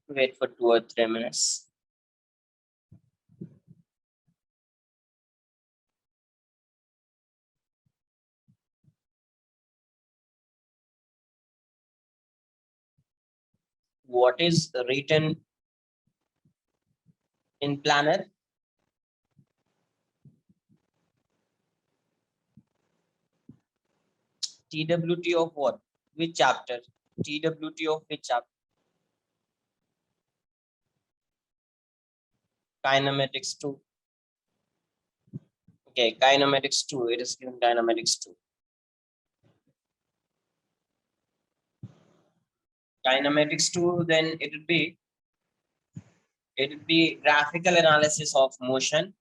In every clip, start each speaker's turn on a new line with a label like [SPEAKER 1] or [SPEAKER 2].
[SPEAKER 1] Wait for 2 or 3 minutes. What is written in planner? TWT of what? Which chapter? TWT of which chapter? Kinematics 2. Okay, kinematics 2. It is given kinematics 2. Kinematics 2, then it would be graphical analysis of motion.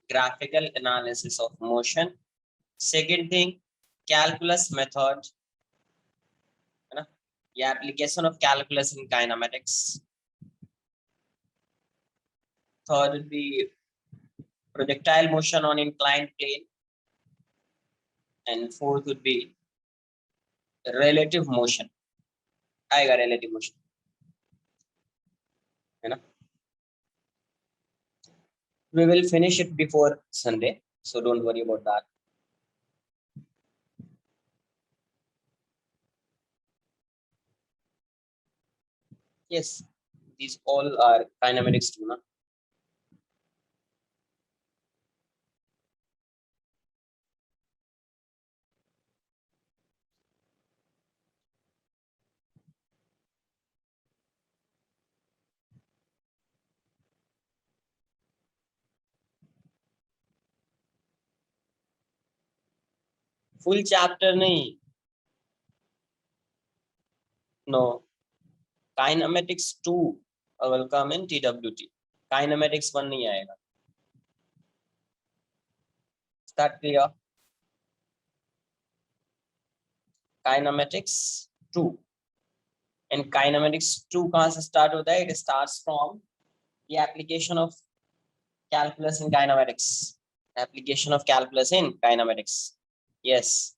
[SPEAKER 1] Graphical analysis of motion. Second thing, calculus method. The application of calculus in kinematics. Third would be projectile motion on inclined plane. And fourth would be relative motion. आएगा relative motion, है ना? We will finish it before Sunday, so don't worry about that. Yes, these all are kinematics too, na? Full chapter nahi. No. Kinematics 2 will come in TWT. Kinematics 1 nahi aayega. Is that clear? Kinematics 2. And kinematics 2 kahan se start hota hai? It starts from the application of calculus in kinematics. Application of calculus in kinematics. Yes.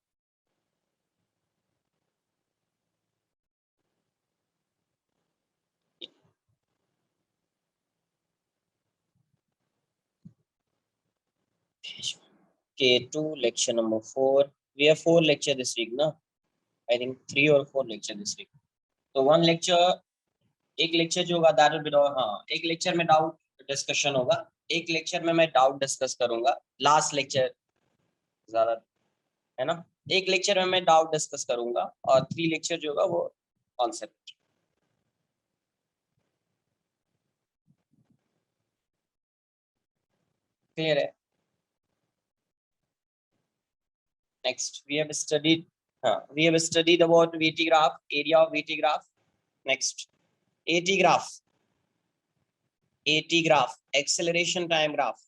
[SPEAKER 1] K2 lecture number 4. We have 4 lecture this week, na? I think 3 or 4 lecture this week. So one lecture, एक lecture जो होगा that will be हाँ, एक lecture में doubt discussion होगा, एक lecture में मैं doubt discuss करूँगा, last lecture ज़्यादा है ना, एक lecture में मैं doubt discuss करूँगा और 3 lecture जो होगा वो concept. Clear है? Next, we have studied about VT graph, area of VT graph. Next, AT graph, acceleration time graph.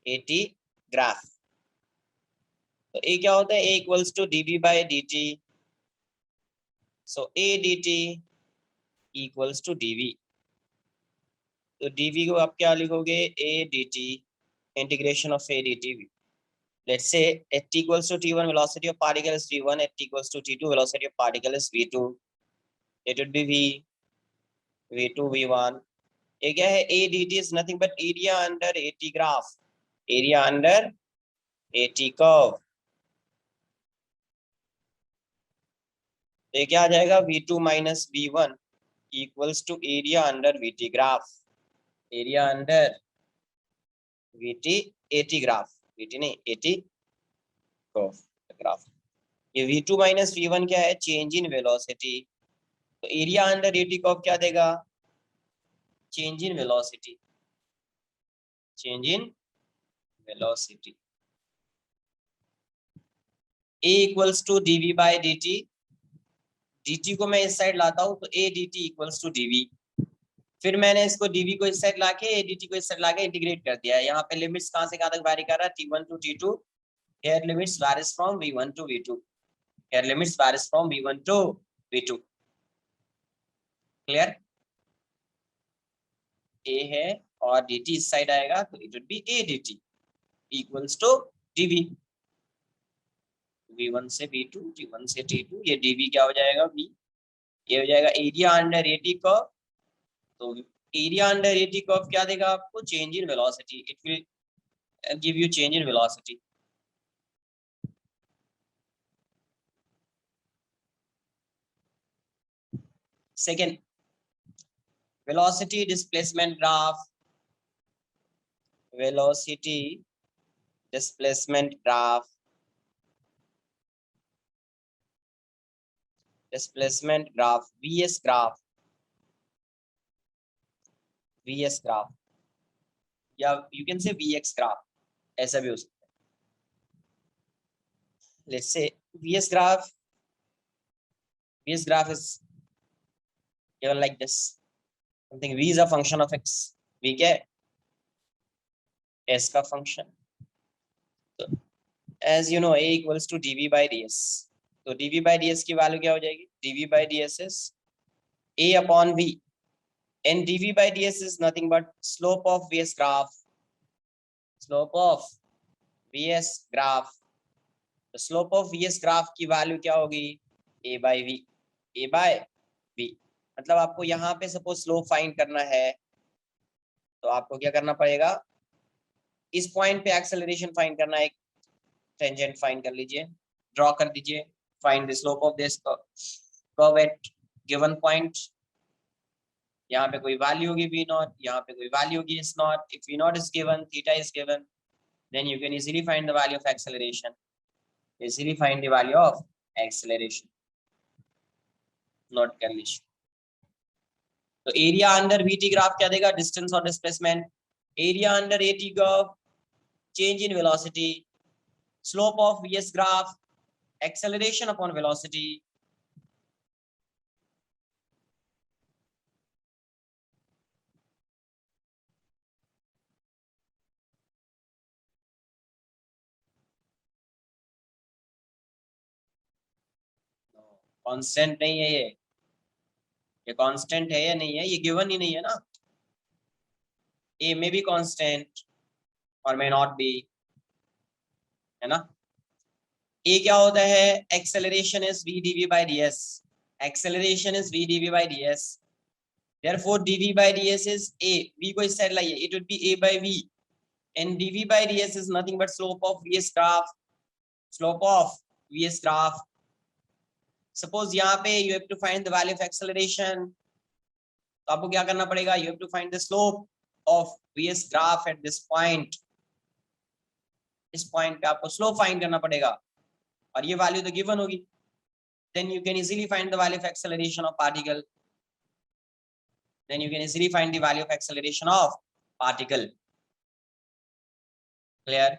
[SPEAKER 1] AT graph. तो A क्या होता है? A equals to dV by dt. So A dt equals to dV. तो dV को आप क्या लिखोगे? A dt integration of A dt. Let's say at t equals to t1, velocity of particle is v1. At t equals to t2, velocity of particle is v2. It would be v2 v1. ये क्या है? A dt is nothing but area under AT graph. Area under AT curve. ये क्या आ जाएगा? v2 minus v1 equals to area under VT graph. Area under VT AT graph. VT नहीं, AT curve graph. ये v2 minus v1 क्या है? Change in velocity. तो area under AT curve क्या देगा? Change in velocity. Change in velocity. A equals to dV by dt. dt को मैं इस साइड लाता हूं तो A dt equals to dV. फिर मैंने इसको dV को इस साइड लाके A dt को इस साइड लाके इंटीग्रेट कर दिया है. यहाँ पे लिमिट्स कहां से कहां तक वैरी कर रहा है? t1 to t2. Here limits varies from v1 to v2. Here limits varies from v1 to v2. Clear? A है और dt इस साइड आएगा तो it would be A dt equals to dV. v1 से v2, t1 से t2, ये dV क्या हो जाएगा? v. ये हो जाएगा एरिया अंडर एटी कर्व। तो एरिया अंडर एटी कर्व क्या देगा आपको? Change in velocity, it will give you change in velocity. Second, velocity displacement graph, velocity displacement graph, displacement graph, vs graph, vs graph, या you can say vx graph, ऐसा भी हो सकता है। let's say vs graph, vs graph is given like this, something v is a function of x, v क्या है? s का function। तो as you know a equals to dv by ds, तो dv by ds की value क्या हो जाएगी? dv by ds is a upon v, and dv by ds is nothing but slope of vs graph, slope of vs graph। तो slope of vs graph की value क्या होगी? a by v, a by v। मतलब आपको यहाँ पे suppose slope find करना है, तो आपको क्या करना पड़ेगा? इस पॉइंट पे एक्सेलरेशन फाइंड करना है, एक टेंजेंट फाइंड कर लीजिए, ड्रॉ कर दीजिए, find the slope of this curve at given point. यहाँ पे कोई वैल्यू होगी v नॉट, यहाँ पे कोई वैल्यू होगी s not. If v not is given, theta is given, then you can easily find the value of acceleration, easily find the value of acceleration। Note कर लीजिए। तो एरिया अंडर वीटी ग्राफ क्या देगा? Distance और displacement. Area under a t curve, change in velocity, slope of v s graph, acceleration upon velocity. Constant नहीं है ये constant है या नहीं है? ये गिवन ही नहीं है ना। ए मे बी कांस्टेंट और मे नॉट बी, है ना। ए क्या होता है? Acceleration is v dv by ds, acceleration is v dv by ds, therefore dv by ds is a, v को इस साइड लाइए, it would be a by v, and dv by ds is nothing but slope of vs graph, slope of vs graph। Suppose यहाँ पे you have to find the value of acceleration, तो आपको क्या करना पड़ेगा? You have to find the slope of vs graph at this point, इस point पे आपको स्लोप फाइंड करना पड़ेगा, और ये वैल्यू तो गिवन होगी। then you can easily find the value of acceleration of particle, then you can easily find the value of acceleration of particle। clear?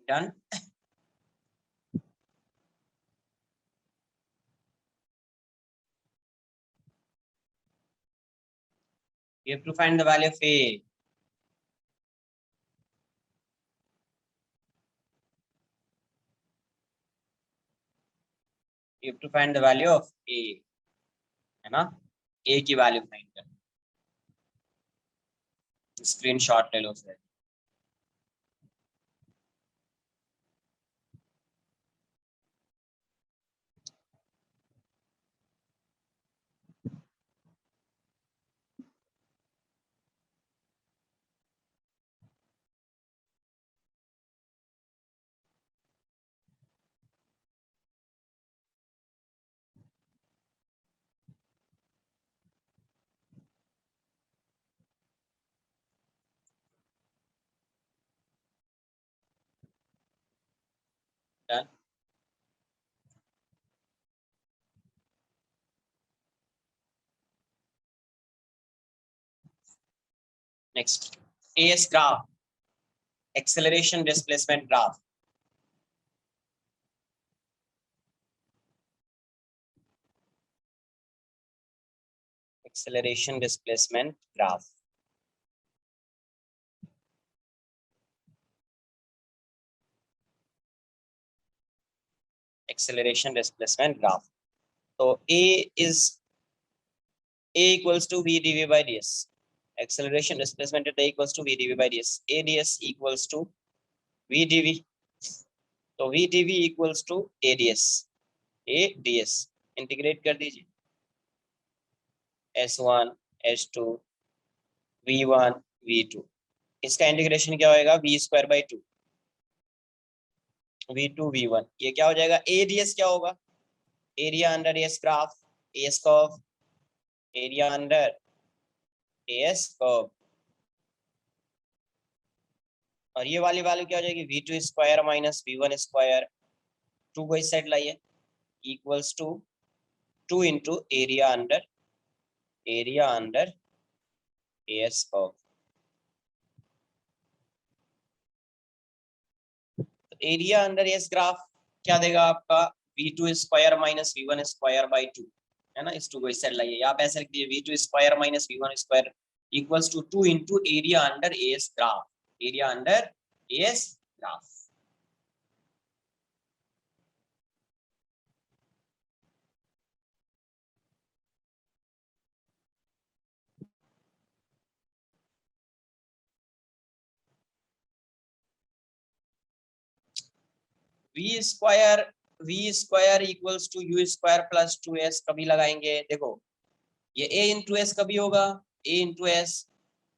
[SPEAKER 1] Done. You have to find the value of A. You have to find the value of A, है ना? A की value find कर, screenshot ले लो फिर. Done. Next, AS graph, acceleration displacement graph. Acceleration displacement graph. Acceleration displacement graph. So A equals to V dV by ds. Acceleration displacement at A equals to V dV by ds. A ds equals to V dV. So V dV equals to A ds. A ds. Integrate कर दीजिए. S1, S2, V1, V2. इसका integration क्या होएगा? V square by 2. V2, V1. ये क्या हो जाएगा? A ds क्या होगा? Area under s graph, S curve, area under s curve. और ये वाली वैल्यू क्या हो जाएगी? V2 square minus V1 square. 2 को इस साइड लाइए, equals to 2 into area under s curve. Area under s graph क्या देगा आपका? V2 square minus V1 square by 2, है ना? इस 2 को इस साइड लाइए, आप ऐसे लिख दीजिए V2 square minus V1 square equals to 2 into area under s graph. Area under s graph. V square equals to u square plus 2s कभी लगाएंगे? देखो, ये a इंटू एस कभी होगा? a into s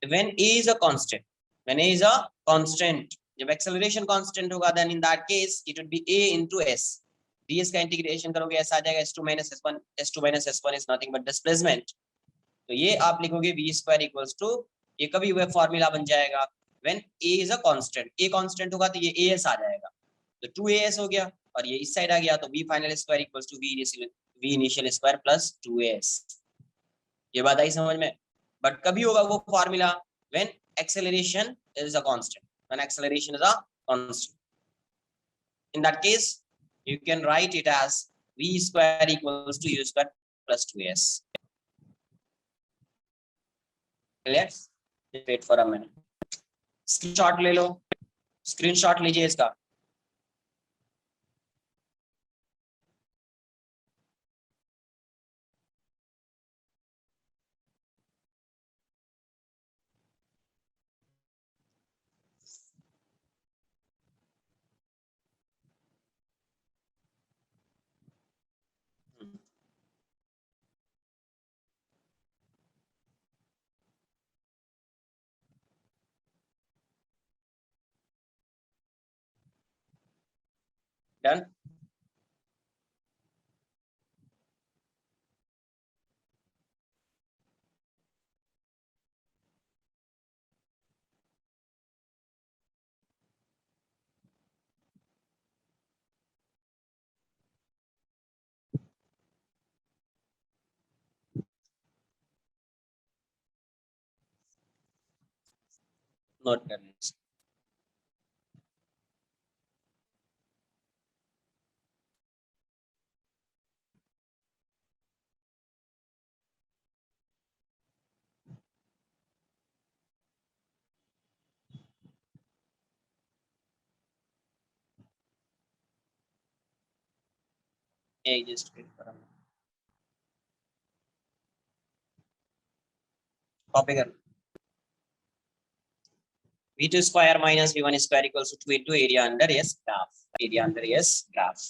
[SPEAKER 1] when a is a constant. When a is a constant, जब acceleration constant होगा, then in that case it would be a into s. ds का integration करोगे ऐसा आ जाएगा s2 minus s1. s2 minus s1 is nothing but displacement. तो ये आप लिखोगे v स्क्वायर इक्वल्स टू, ये कभी हुआ फॉर्मूला बन जाएगा when a is a constant. a constant होगा तो ये as आ जाएगा, तो 2as हो गया, और ये इस साइड आ गया, तो v final square equals to v initial square plus 2as. ये बात आई समझ में? बट कभी होगा वो formula when acceleration is a constant. When acceleration is a constant, in that case you can write it as v square equals to u square plus 2s. clear? Wait for a minute. Screenshot ले लो, screenshot लीजिए इसका. Done. Note कर लीजिए. Exist कर copy कर v2 square minus v1 square equals to 2 into area under s graph. Area under s graph.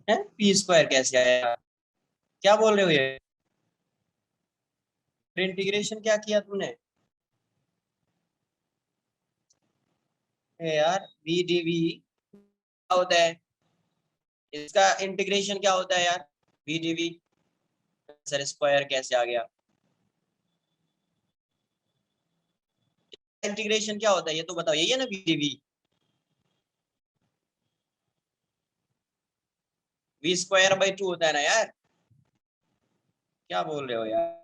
[SPEAKER 1] है p square कैसे आया? क्या बोल रहे हो ये? इंटीग्रेशन क्या किया तूने? यार v dv क्या होता है? इसका इंटीग्रेशन क्या होता है यार? v dv सर स्क्वायर कैसे आ गया? इंटीग्रेशन क्या होता है ये तो बताओ। यही है ना v dv? v square by 2 होता है ना यार? क्या बोल रहे हो यार?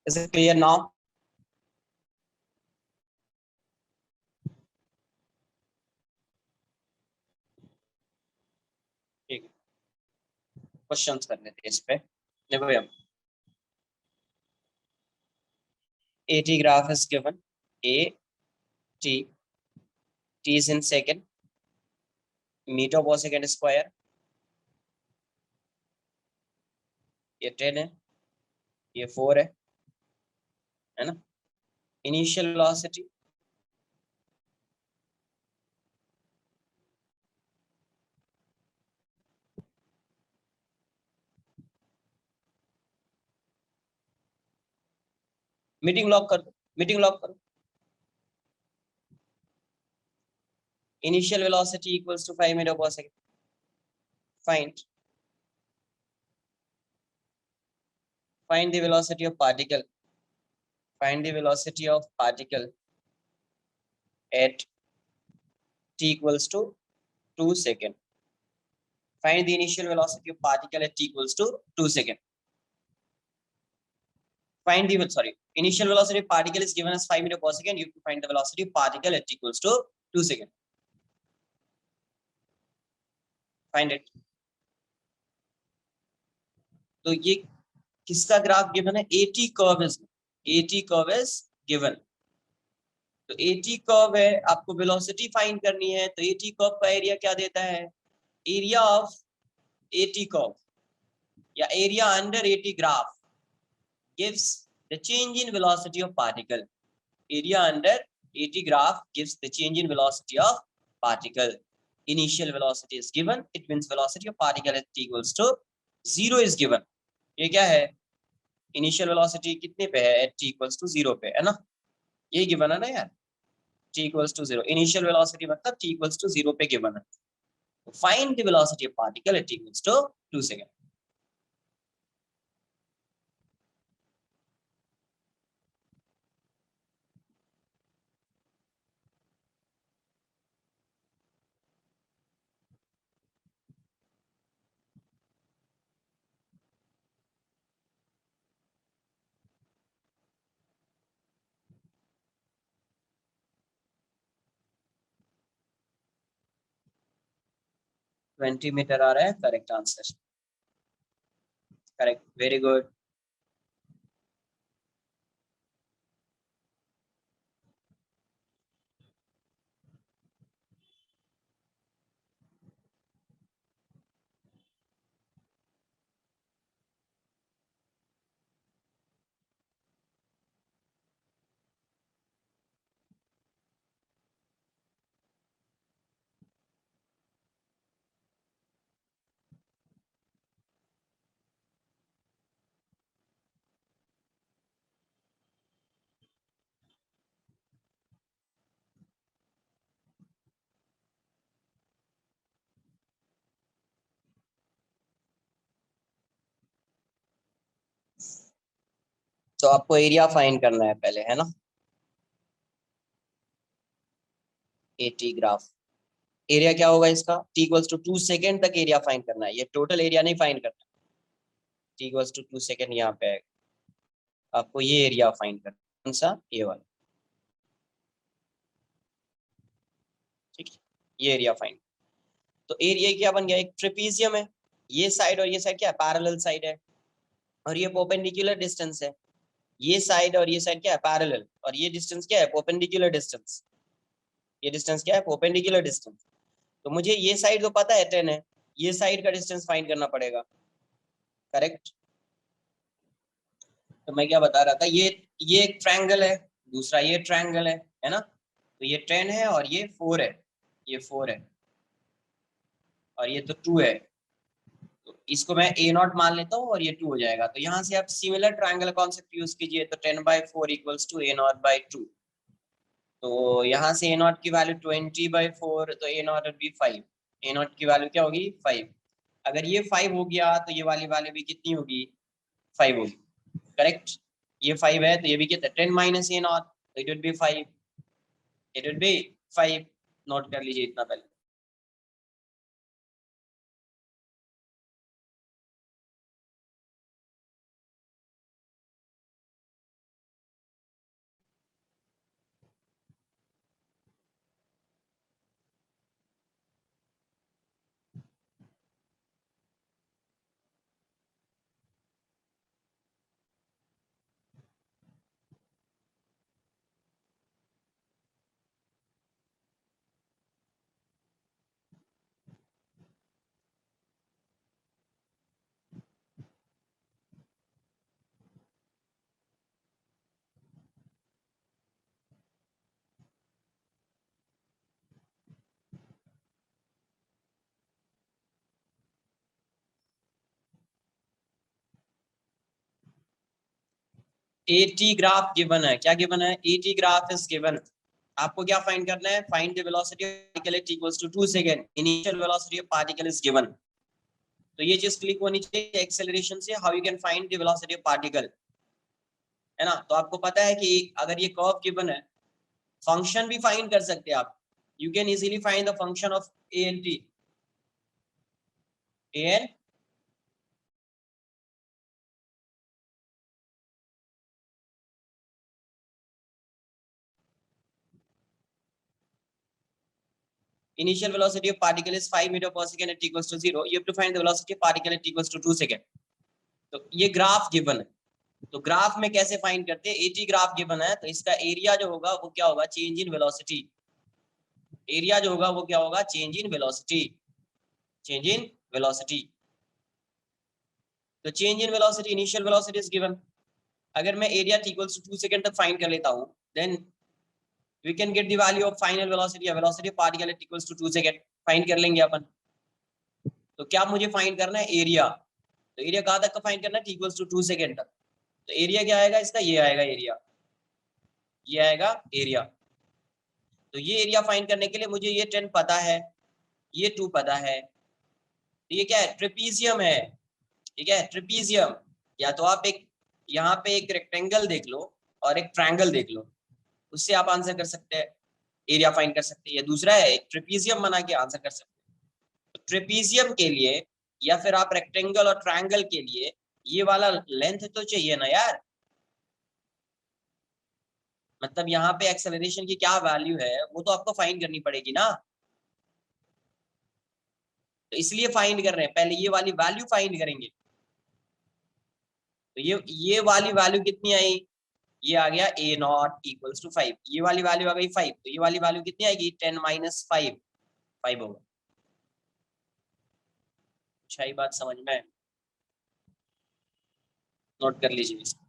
[SPEAKER 1] Is it clear now? ठीक है, क्वेश्चंस कर लेते हैं इस पे। देखो हम AT graph is given. A T T is in second, meter per second square. ये 10 है, ये 4 है ना? इनिशियल वेलोसिटी मीटिंग लॉक कर दो, मीटिंग लॉक करो। Initial velocity equals to 5 metre per second. Find find the velocity of particle, find the velocity of particle at t equals to 2 second. Find the initial velocity of particle at t equals to 2 second. Find the initial velocity of particle is given as 5 meter per second. You have to find the velocity of particle at t equals to 2 second. Find it. तो ये किसका graph given है? AT curve is, AT curve is given. तो AT curve है, आपको velocity find करनी है, तो AT कर्व का एरिया क्या देता है? एरिया ऑफ AT कर्व या area under AT graph gives the change in velocity of particle. Area under AT graph gives the change in velocity of particle. Initial velocity is given, it means velocity of particle at t equals to 0 is given. ये क्या है? Initial velocity कितने पे है? Eight t equals to 0 पे है ना? ये गिवन है ना यार, t equals to 0। Initial velocity मतलब t इक्वल्स टू 0 पे गिवन है। Find the velocity of particle at t equals to 2 second. 20 metre आ रहा है, correct answer. Correct, very good. तो आपको एरिया फाइंड करना है पहले, है ना। एटी ग्राफ, एरिया क्या होगा इसका, टी इक्वल्स टू 2 सेकेंड तक एरिया फाइंड करना है, ये टोटल एरिया नहीं फाइंड करना। टी इक्वल्स टू 2 सेकेंड यहाँ पे है, आपको ये एरिया फाइंड करना, कौन सा, ये वाला, ठीक है, ये एरिया फाइंड। तो एरिया क्या बन गया, एक ट्रेपीजियम है, ये साइड और ये साइड क्या है, पैरेलल साइड है, और ये परपेंडिकुलर डिस्टेंस है। ये साइड और ये साइड क्या है, पैरेलल, और ये डिस्टेंस क्या है, परपेंडिकुलर डिस्टेंस। ये डिस्टेंस क्या है, परपेंडिकुलर डिस्टेंस। तो मुझे ये साइड तो पता है 10 है, ये साइड का डिस्टेंस फाइंड करना पड़ेगा, करेक्ट। तो मैं क्या बता रहा था, ये एक ट्रायंगल है, दूसरा ये ट्रायंगल है ना। तो ये 10 है और ये 4 है, ये 4 है और ये तो 2 है। तो इसको मैं ए नॉट मान लेता हूँ और ये 2 हो जाएगा। तो यहाँ से आप सिमिलर ट्रायंगल कॉन्सेप्ट यूज कीजिए, तो 10/4 equals to a naught by 2। तो यहाँ से ए नॉट की वैल्यू 20/4, तो ए नॉट बी 5। ए नॉट की वैल्यू क्या होगी, 5। अगर ये 5 हो गया तो ये वाली वैल्यू भी कितनी होगी, 5 होगी, करेक्ट। ये 5 है तो ये भी कितना, 10 माइनस ए नॉट, तो it will be 5, it will be 5। Note कर लीजिए इतना पहले। एटी ग्राफ गिवन है, क्या गिवन है, एटी ग्राफ इज गिवन। आपको क्या फाइंड करना है, find the velocity of particle at equals to 2 second, initial velocity of particle is given. तो ये चीज क्लिक होनी चाहिए एक्सेलरेशन से, how you can find the velocity of particle, है ना। तो आपको पता है कि अगर ये कर्व गिवन है, फंक्शन भी फाइंड कर सकते हैं आप। You can easily find the function of a and t, a and initial velocity of particle is 5 meter per second at equals to 0, you have to find the velocity of particle at equals to 2 second। तो ये graph given है, तो graph में कैसे find करते हैं, eighty graph given है तो इसका एरिया जो होगा वो क्या होगा, चेंज इन वेलोसिटी। एरिया जो होगा वो क्या होगा, change in velocity, change in velocity. तो change in velocity, initial velocity is given. अगर मैं एरिया इक्वल्स टू 2 सेकंड तक फाइंड कर लेता हूं, then we can get the value of final velocity या velocity of particle at equals to 2 second, find कर लेंगे अपन। तो क्या मुझे फाइंड करना है, एरिया। तो एरिया कहाँ तक का फाइंड करना है, इक्वल्स टू 2 सेकंड तक। तो एरिया क्या आएगा इसका, ये आएगा एरिया, ये आएगा एरिया। तो ये एरिया फाइंड करने के लिए मुझे ये 10 पता है, ये 2 पता है। तो ये क्या है, ट्रेपीजियम है, ठीक है, ट्रेपीजियम। या तो आप एक यहाँ पे एक रेक्टेंगल देख लो और एक ट्रायंगल देख लो, उससे आप आंसर कर सकते हैं, एरिया फाइंड कर सकते हैं। या दूसरा है एक ट्रेपीजियम बना के आंसर कर सकते हैं। तो ट्रेपीजियम के लिए या फिर आप रेक्टेंगल और ट्रायंगल के लिए ये वाला लेंथ तो चाहिए ना यार। मतलब यहाँ पे एक्सेलरेशन की क्या वैल्यू है वो तो आपको फाइंड करनी पड़ेगी ना। तो इसलिए फाइंड कर रहे हैं, पहले ये वाली वैल्यू फाइंड करेंगे। तो ये वाली वैल्यू कितनी आई, ये आ गया ए नॉट इक्वल्स टू 5, ये वाली वैल्यू आ गई 5, तो ये वाली वैल्यू कितनी आएगी, 10 माइनस 5, 5 होगा। अच्छा ये बात समझ में, नोट कर लीजिए इसको।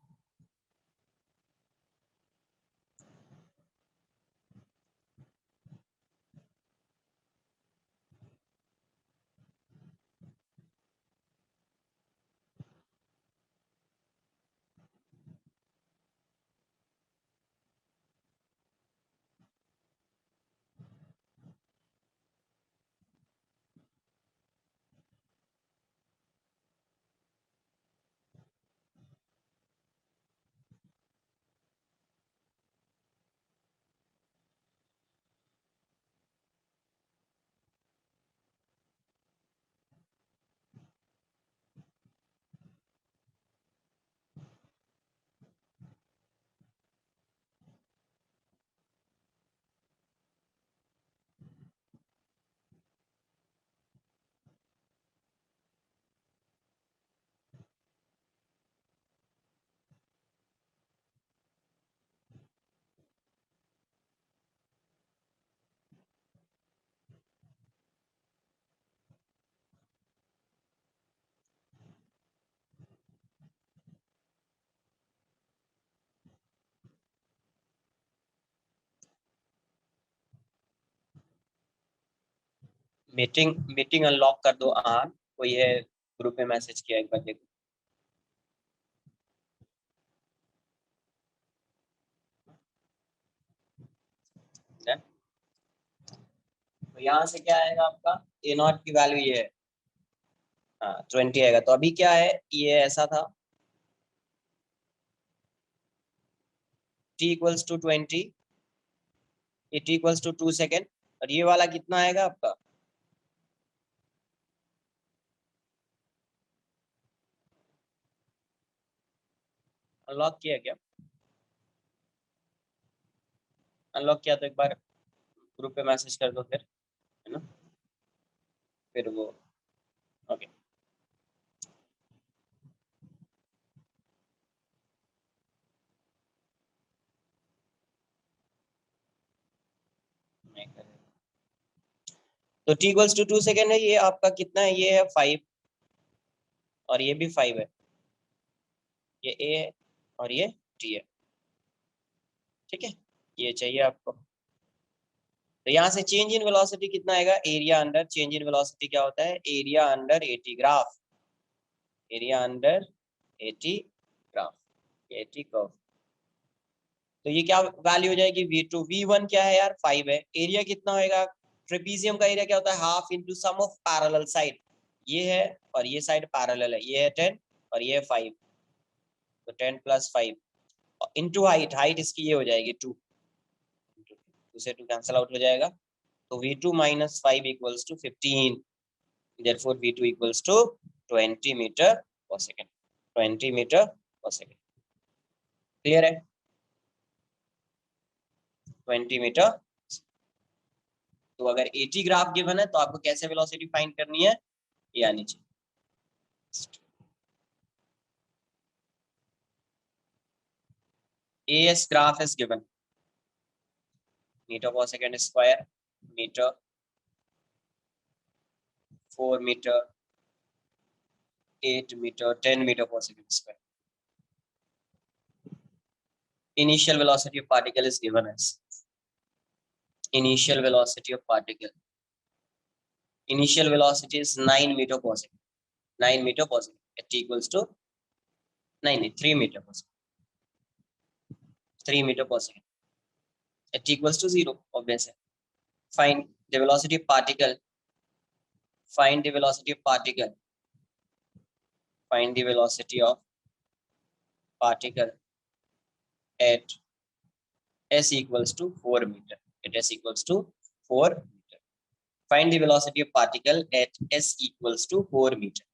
[SPEAKER 1] मीटिंग अनलॉक कर दो आन, कोई है ग्रुप में मैसेज किया, एक बार देखो। तो यहाँ से क्या आएगा आपका, ए नॉट की वैल्यू ये है, हाँ 20 आएगा। तो अभी क्या है, ये ऐसा था t इक्वल्स टू 20, ये t इक्वल्स टू 2 सेकेंड, और ये वाला कितना आएगा आपका, अनलॉक किया क्या, अनलॉक किया तो एक बार ग्रुप पे मैसेज कर दो फिर, है ना, फिर वो ओके। तो t इक्वल्स टू 2 सेकेंड है, ये आपका कितना है, ये है 5, और ये भी 5 है, ये a है और ये t है, ठीक है, ये चाहिए आपको। तो यहाँ से चेंज इन वेलोसिटी कितना आएगा, area under change in velocity क्या होता है, area under eighty graph, area under eighty graph, eighty curve. तो ये क्या वैल्यू हो जाएगी, v2, v1 क्या है यार 5 है, एरिया कितना होएगा, ट्रेपीजियम का एरिया क्या होता है, half into sum of parallel side, ये है और ये साइड पैरेलल है, ये है 10 और ये है 5, तो 10 प्लस 5 इंटू हाइट, हाइट इसकी ये हो जाएगी 2, 2 से 2 कैंसिल आउट हो जाएगा, तो v2 minus 5 equals to 15, therefore v2 equals to 20 metre per second, 20 metre per second, clear है, 20 मीटर। तो अगर 80 ग्राफ गिवन है तो आपको कैसे वेलोसिटी फाइंड करनी है, ये आनी चाहिए। AS graph is given, metre per second square, metre, 4 metre, 8 metre, 10 metre per second square. Initial velocity of particle is given as, initial velocity of particle, initial velocity is 9 meter per second, 9 meter per second, it equals to 3 meter per second, 3 meter per second, it equals to 0 obviously. Find the velocity of particle, find the velocity of particle, find the velocity of particle at s equals to 4 meter, at s equals to 4 meter. Find the velocity of particle at s equals to 4 meter.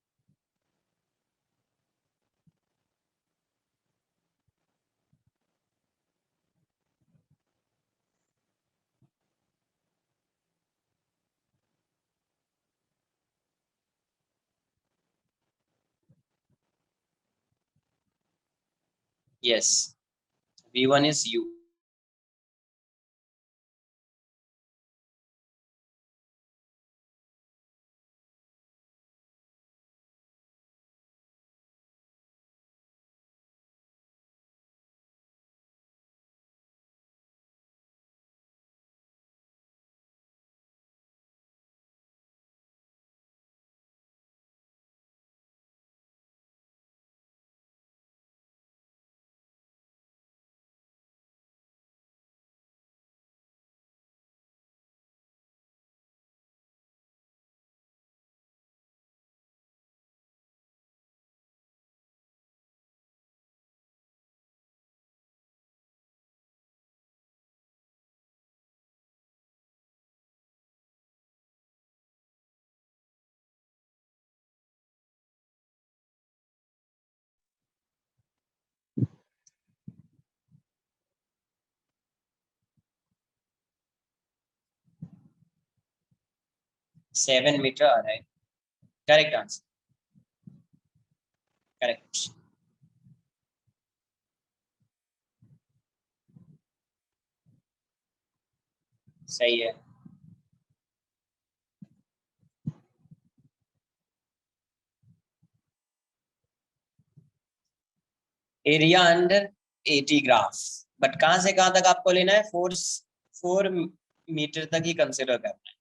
[SPEAKER 1] Yes, v1 is u, seven metre आ रहा है, correct answer, correct, सही है। Area under 80 graph, but कहां से कहां तक आपको लेना है, 4 मीटर तक ही कंसिडर करना है,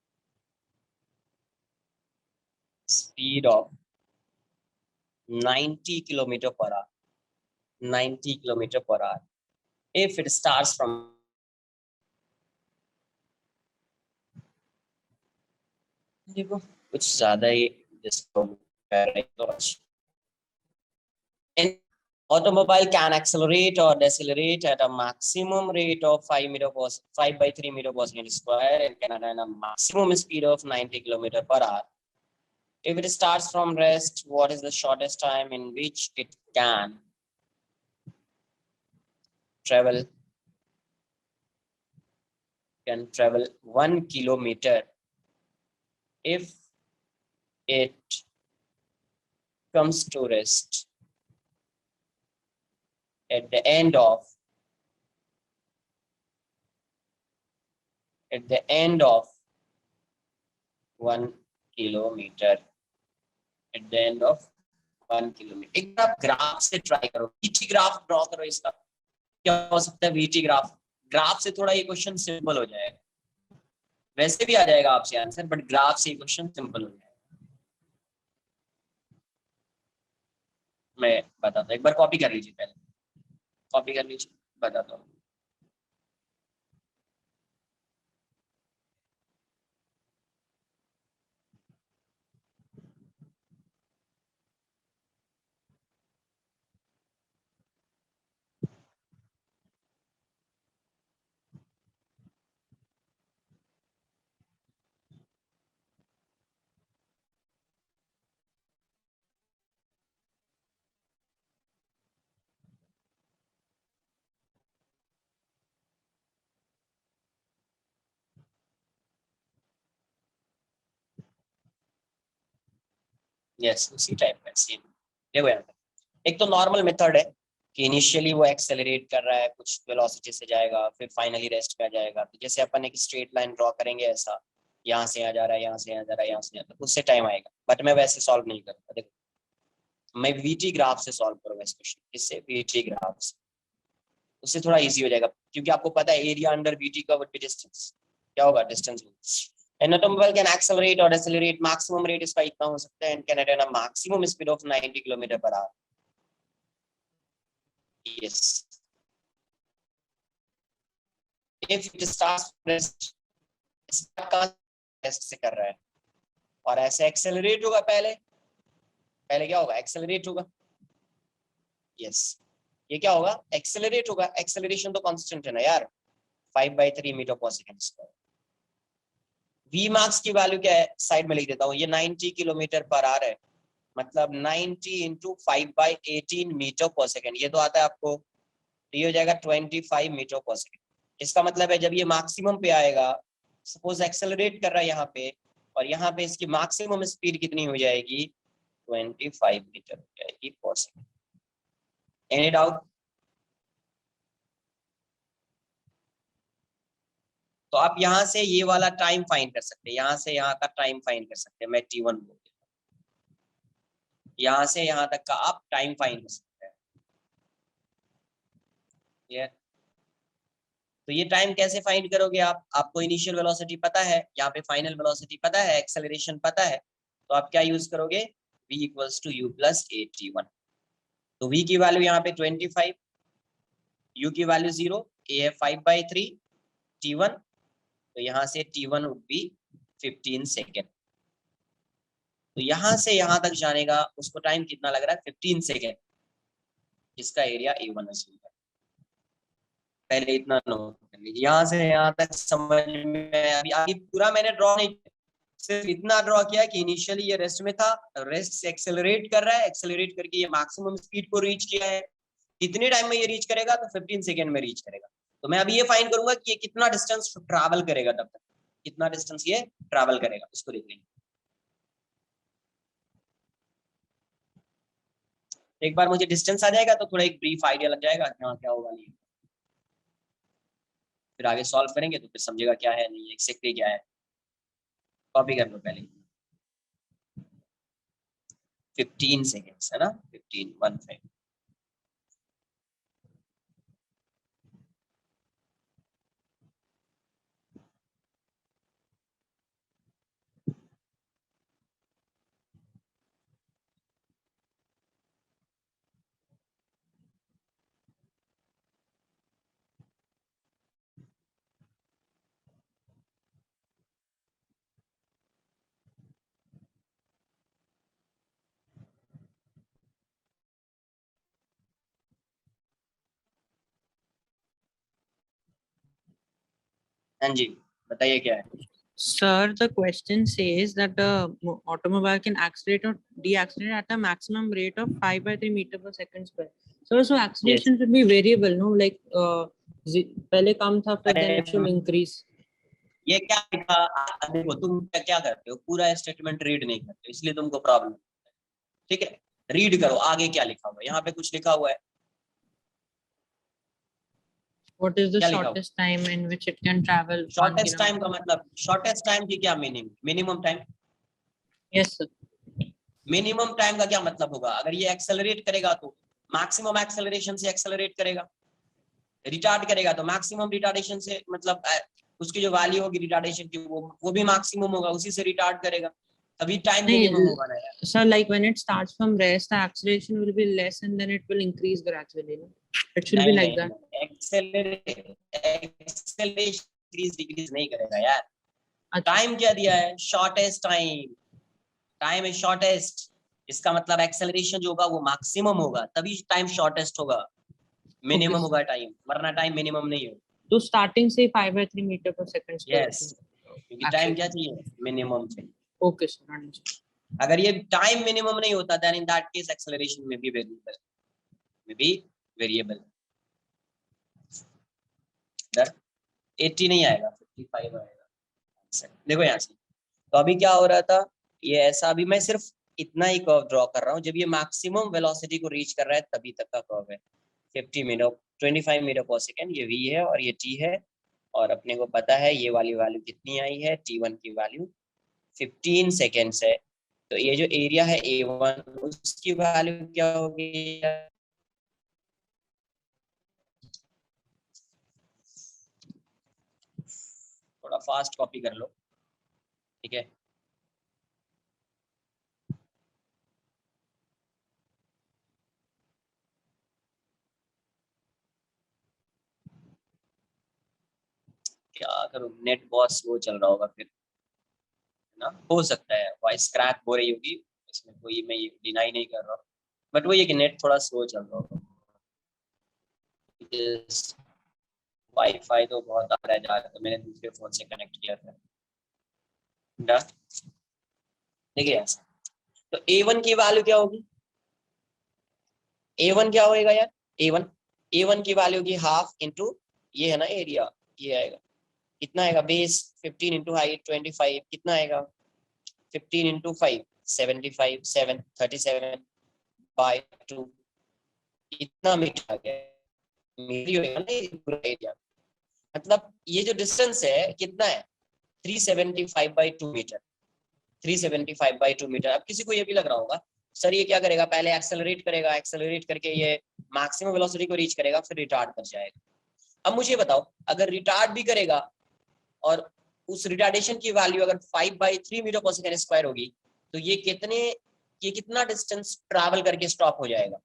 [SPEAKER 1] speed of 90 kilometer per hour. 90 kilometer per hour. If it starts from देखो कुछ ज्यादा ही डिस्टर्ब कर रहे तो an automobile can accelerate or decelerate at a maximum rate of 5 by 3 meter per second square and can attain a maximum speed of 90 kilometer per hour. If it starts from rest, what is the shortest time in which it can travel 1 kilometer if it comes to rest at the end of 1 kilometer at the end of 1 kilometer. एक bar graph से try करो, VT graph draw करो इसका, क्या हो सकता है VT graph. Graph से थोड़ा ये क्वेश्चन सिंपल हो जाएगा, वैसे भी आ जाएगा आपसे आंसर, बट ग्राफ से क्वेश्चन सिंपल हो जाएगा। मैं बताता हूँ, एक बार कॉपी कर लीजिए, पहले कॉपी कर लीजिए, बताता हूँ। यस, उसी टाइप का सेम। देखो यहाँ पे एक तो नॉर्मल मेथड है कि इनिशियली वो एक्सेलरेट कर रहा है, कुछ वेलोसिटी से जाएगा, फिर फाइनली रेस्ट पे आ जाएगा। तो जैसे अपन एक स्ट्रेट लाइन ड्रॉ करेंगे ऐसा, यहाँ से आ जा रहा है, यहाँ से आ जा रहा है, यहाँ से आ जा रहा है, उससे टाइम आएगा। बट मैं वैसे सॉल्व नहीं करूँगा, देखो मैं वीटी ग्राफ से सॉल्व करूंगा इस क्वेश्चन, इससे वीटी ग्राफ से, उससे थोड़ा इजी हो जाएगा, क्योंकि आपको पता है एरिया अंडर वीटी का वुड बी डिस्टेंस, क्या होगा distance. An automobile can accelerate or decelerate, maximum rate इसका इतना हो सकता है, and can attain a maximum speed of 90 km per hour. Yes. If it starts rest, rest से कर रहा है और ऐसे एक्सेलरेट होगा, पहले क्या होगा, एक्सेलरेट होगा। यस, ये क्या होगा, एक्सेलरेट होगा। एक्सेलरेशन तो कांस्टेंट है ना यार, 5/3 metre per second square. We marks की वैल्यू क्या है, साइड में लिख देता हूँ, ये 90 किलोमीटर पर आवर है, मतलब 90 इंटू 5/18 मीटर पर सेकंड, ये तो आता है आपको, ये हो जाएगा 25 मीटर पर सेकंड। इसका मतलब है जब ये मैक्सिमम पे आएगा, सपोज एक्सेलरेट कर रहा है यहाँ पे, और यहाँ पे इसकी मैक्सिमम स्पीड कितनी हो जाएगी, 25 मीटर हो जाएगी पर सेकंड। Any doubt? तो आप यहाँ से ये वाला टाइम फाइंड कर सकते हैं, यहाँ से यहाँ का टाइम फाइंड कर सकते हैं। मैं T1 बोल देता हूँ, यहाँ से यहाँ तक का आप टाइम फाइंड कर सकते हैं। ये तो ये टाइम कैसे फाइंड करोगे आप, आपको इनिशियल वेलोसिटी पता है, यहाँ पे फाइनल वेलोसिटी पता है, एक्सेलरेशन पता है, तो आप क्या यूज करोगे, v equals to u plus a T1। तो v की वैल्यू यहाँ पे 25, u की वैल्यू 0, a है 5/3 T1, तो यहाँ से T1 वुड बी 15 सेकेंड। तो यहाँ से यहाँ तक जाने का उसको टाइम कितना लग रहा है, 15 सेकेंड, जिसका एरिया A1 है। पहले इतना नोट कर लीजिए, यहाँ से यहाँ तक समझ में। अभी आगे पूरा मैंने ड्रॉ नहीं किया, सिर्फ इतना ड्रॉ किया कि इनिशियली ये रेस्ट में था, रेस्ट से एक्सेलरेट कर रहा है, एक्सेलरेट करके ये मैक्सिमम स्पीड को रीच किया है। कितने टाइम में ये रीच करेगा, तो 15 सेकेंड में रीच करेगा। तो मैं अभी ये फाइंड करूंगा कि ये कितना डिस्टेंस ट्रैवल करेगा, तब तक कितना डिस्टेंस ये ट्रैवल करेगा, उसको देख लेंगे। एक बार मुझे डिस्टेंस आ जाएगा तो थोड़ा एक ब्रीफ आइडिया लग जाएगा क्या क्या होगा, नहीं फिर आगे सॉल्व करेंगे तो फिर समझेगा क्या है, नहीं एक्जेक्टली क्या है। कॉपी कर लो पहले, 15 सेकेंड्स है ना, 15 हाँ जी, बताइए क्या है।
[SPEAKER 2] Sir, the question says that the automobile can accelerate or deaccelerate at a maximum rate of 5 by 3 meter per second square. So
[SPEAKER 1] yes,
[SPEAKER 2] acceleration should be variable, no? Like पहले कम था, फिर then it should increase.
[SPEAKER 1] ये क्या लिखा? देखो तुम क्या करते हो, पूरा स्टेटमेंट रीड नहीं करते हो, इसलिए तुमको प्रॉब्लम। ठीक है, रीड करो आगे क्या लिखा हुआ है। यहाँ पे कुछ लिखा हुआ है,
[SPEAKER 2] What is the
[SPEAKER 1] क्या लिखा हुआ
[SPEAKER 2] shortest time in which it can travel
[SPEAKER 1] है?
[SPEAKER 2] 1
[SPEAKER 1] शॉर्टेस्ट टाइम का
[SPEAKER 2] kilometer?
[SPEAKER 1] मतलब, शॉर्टेस्ट टाइम की क्या meaning, minimum time.
[SPEAKER 2] Yes, sir.
[SPEAKER 1] Minimum time का क्या मतलब होगा, अगर ये एक्सेलरेट करेगा तो मैक्सिमम एक्सेलरेशन से एक्सेलरेट करेगा, रिटार्ड करेगा तो मैक्सिमम रिटार्डेशन से, मतलब उसकी जो वैल्यू होगी रिटार्डेशन की वो भी मैक्सिमम होगा, उसी से रिटार्ड करेगा, तभी टाइम मिनिमम
[SPEAKER 2] नहीं,
[SPEAKER 1] होगा ना यार।
[SPEAKER 2] sir, like when it starts from rest, the acceleration will be less and then it will increase gradually. No? It should be
[SPEAKER 1] नहीं
[SPEAKER 2] like
[SPEAKER 1] नहीं
[SPEAKER 2] that.
[SPEAKER 1] नहीं, एक्सेलरेशन इंक्रीज डिक्रीज नहीं करेगा यार।
[SPEAKER 2] अच्छा.
[SPEAKER 1] टाइम क्या दिया है, shortest time, time is shortest, इसका मतलब एक्सेलरेशन जो होगा वो मैक्सिमम होगा, तभी टाइम शॉर्टेस्ट होगा,
[SPEAKER 2] Okay.
[SPEAKER 1] मिनिमम होगा टाइम, वरना टाइम मिनिमम नहीं होगा।
[SPEAKER 2] तो स्टार्टिंग से 5 by 3 metre per second square
[SPEAKER 1] yes, क्योंकि टाइम क्या चाहिए, मिनिमम चाहिए।
[SPEAKER 2] Okay sir, understood.
[SPEAKER 1] अगर ये टाइम मिनिमम नहीं होता then in that case acceleration में भी वेरिएबल, में भी वेरिएबल। इधर 80 नहीं आएगा, 55 आएगा। देखो यहाँ से, तो अभी क्या हो रहा था, ये ऐसा, अभी मैं सिर्फ इतना ही कर्व ड्रॉ कर रहा हूँ, जब ये मैक्सिमम वेलोसिटी को रीच कर रहा है तभी तक का कर्व है। 50 मीटर 25 मीटर पर सेकेंड, ये v है और ये t है, और अपने को पता है ये वाली वैल्यू कितनी आई है, t1 की वैल्यू 15 सेकेंड्स है। तो ये जो एरिया है a1 उसकी वैल्यू क्या होगी, थोड़ा फास्ट कॉपी कर लो, ठीक है। क्या करूं, नेट बहुत स्लो चल रहा होगा फिर, है ना, हो सकता है वॉइस क्रैक हो रही होगी, इसमें कोई मैं डिनाई नहीं कर रहा हूँ, बट वो ये कि नेट थोड़ा स्लो चल रहा होगा। वाईफाई तो बहुत आ रहा है जा रहा है, तो मैंने दूसरे फोन से कनेक्ट किया था। देखिए ऐसा, तो a1 की वैल्यू क्या होगी, a1 क्या होएगा यार, a1 a1 की वैल्यू की हाफ इंटू ये है ना एरिया, ये आएगा, कितना आएगा, बेस 15 इंटू हाइट 25, कितना आएगा 15 इंटू 5 75, 7 37 बाय 2, इतना मीटर आ गया, मेरी होगा ना ये पूरा एरिया, मतलब ये जो डिस्टेंस है कितना है 375 बाई 2 मीटर, 375 बाई 2 मीटर। अब किसी को ये भी लग रहा होगा सर ये क्या करेगा, पहले एक्सेलरेट करेगा, एक्सेलरेट करके ये मैक्सिमम वेलोसिटी को रीच करेगा, फिर रिटार्ड कर जाएगा। अब मुझे बताओ, अगर रिटार्ड भी करेगा और उस रिटार्डेशन की वैल्यू अगर 5 by 3 metre per second square होगी, तो ये कितना डिस्टेंस ट्रैवल करके स्टॉप हो जाएगा।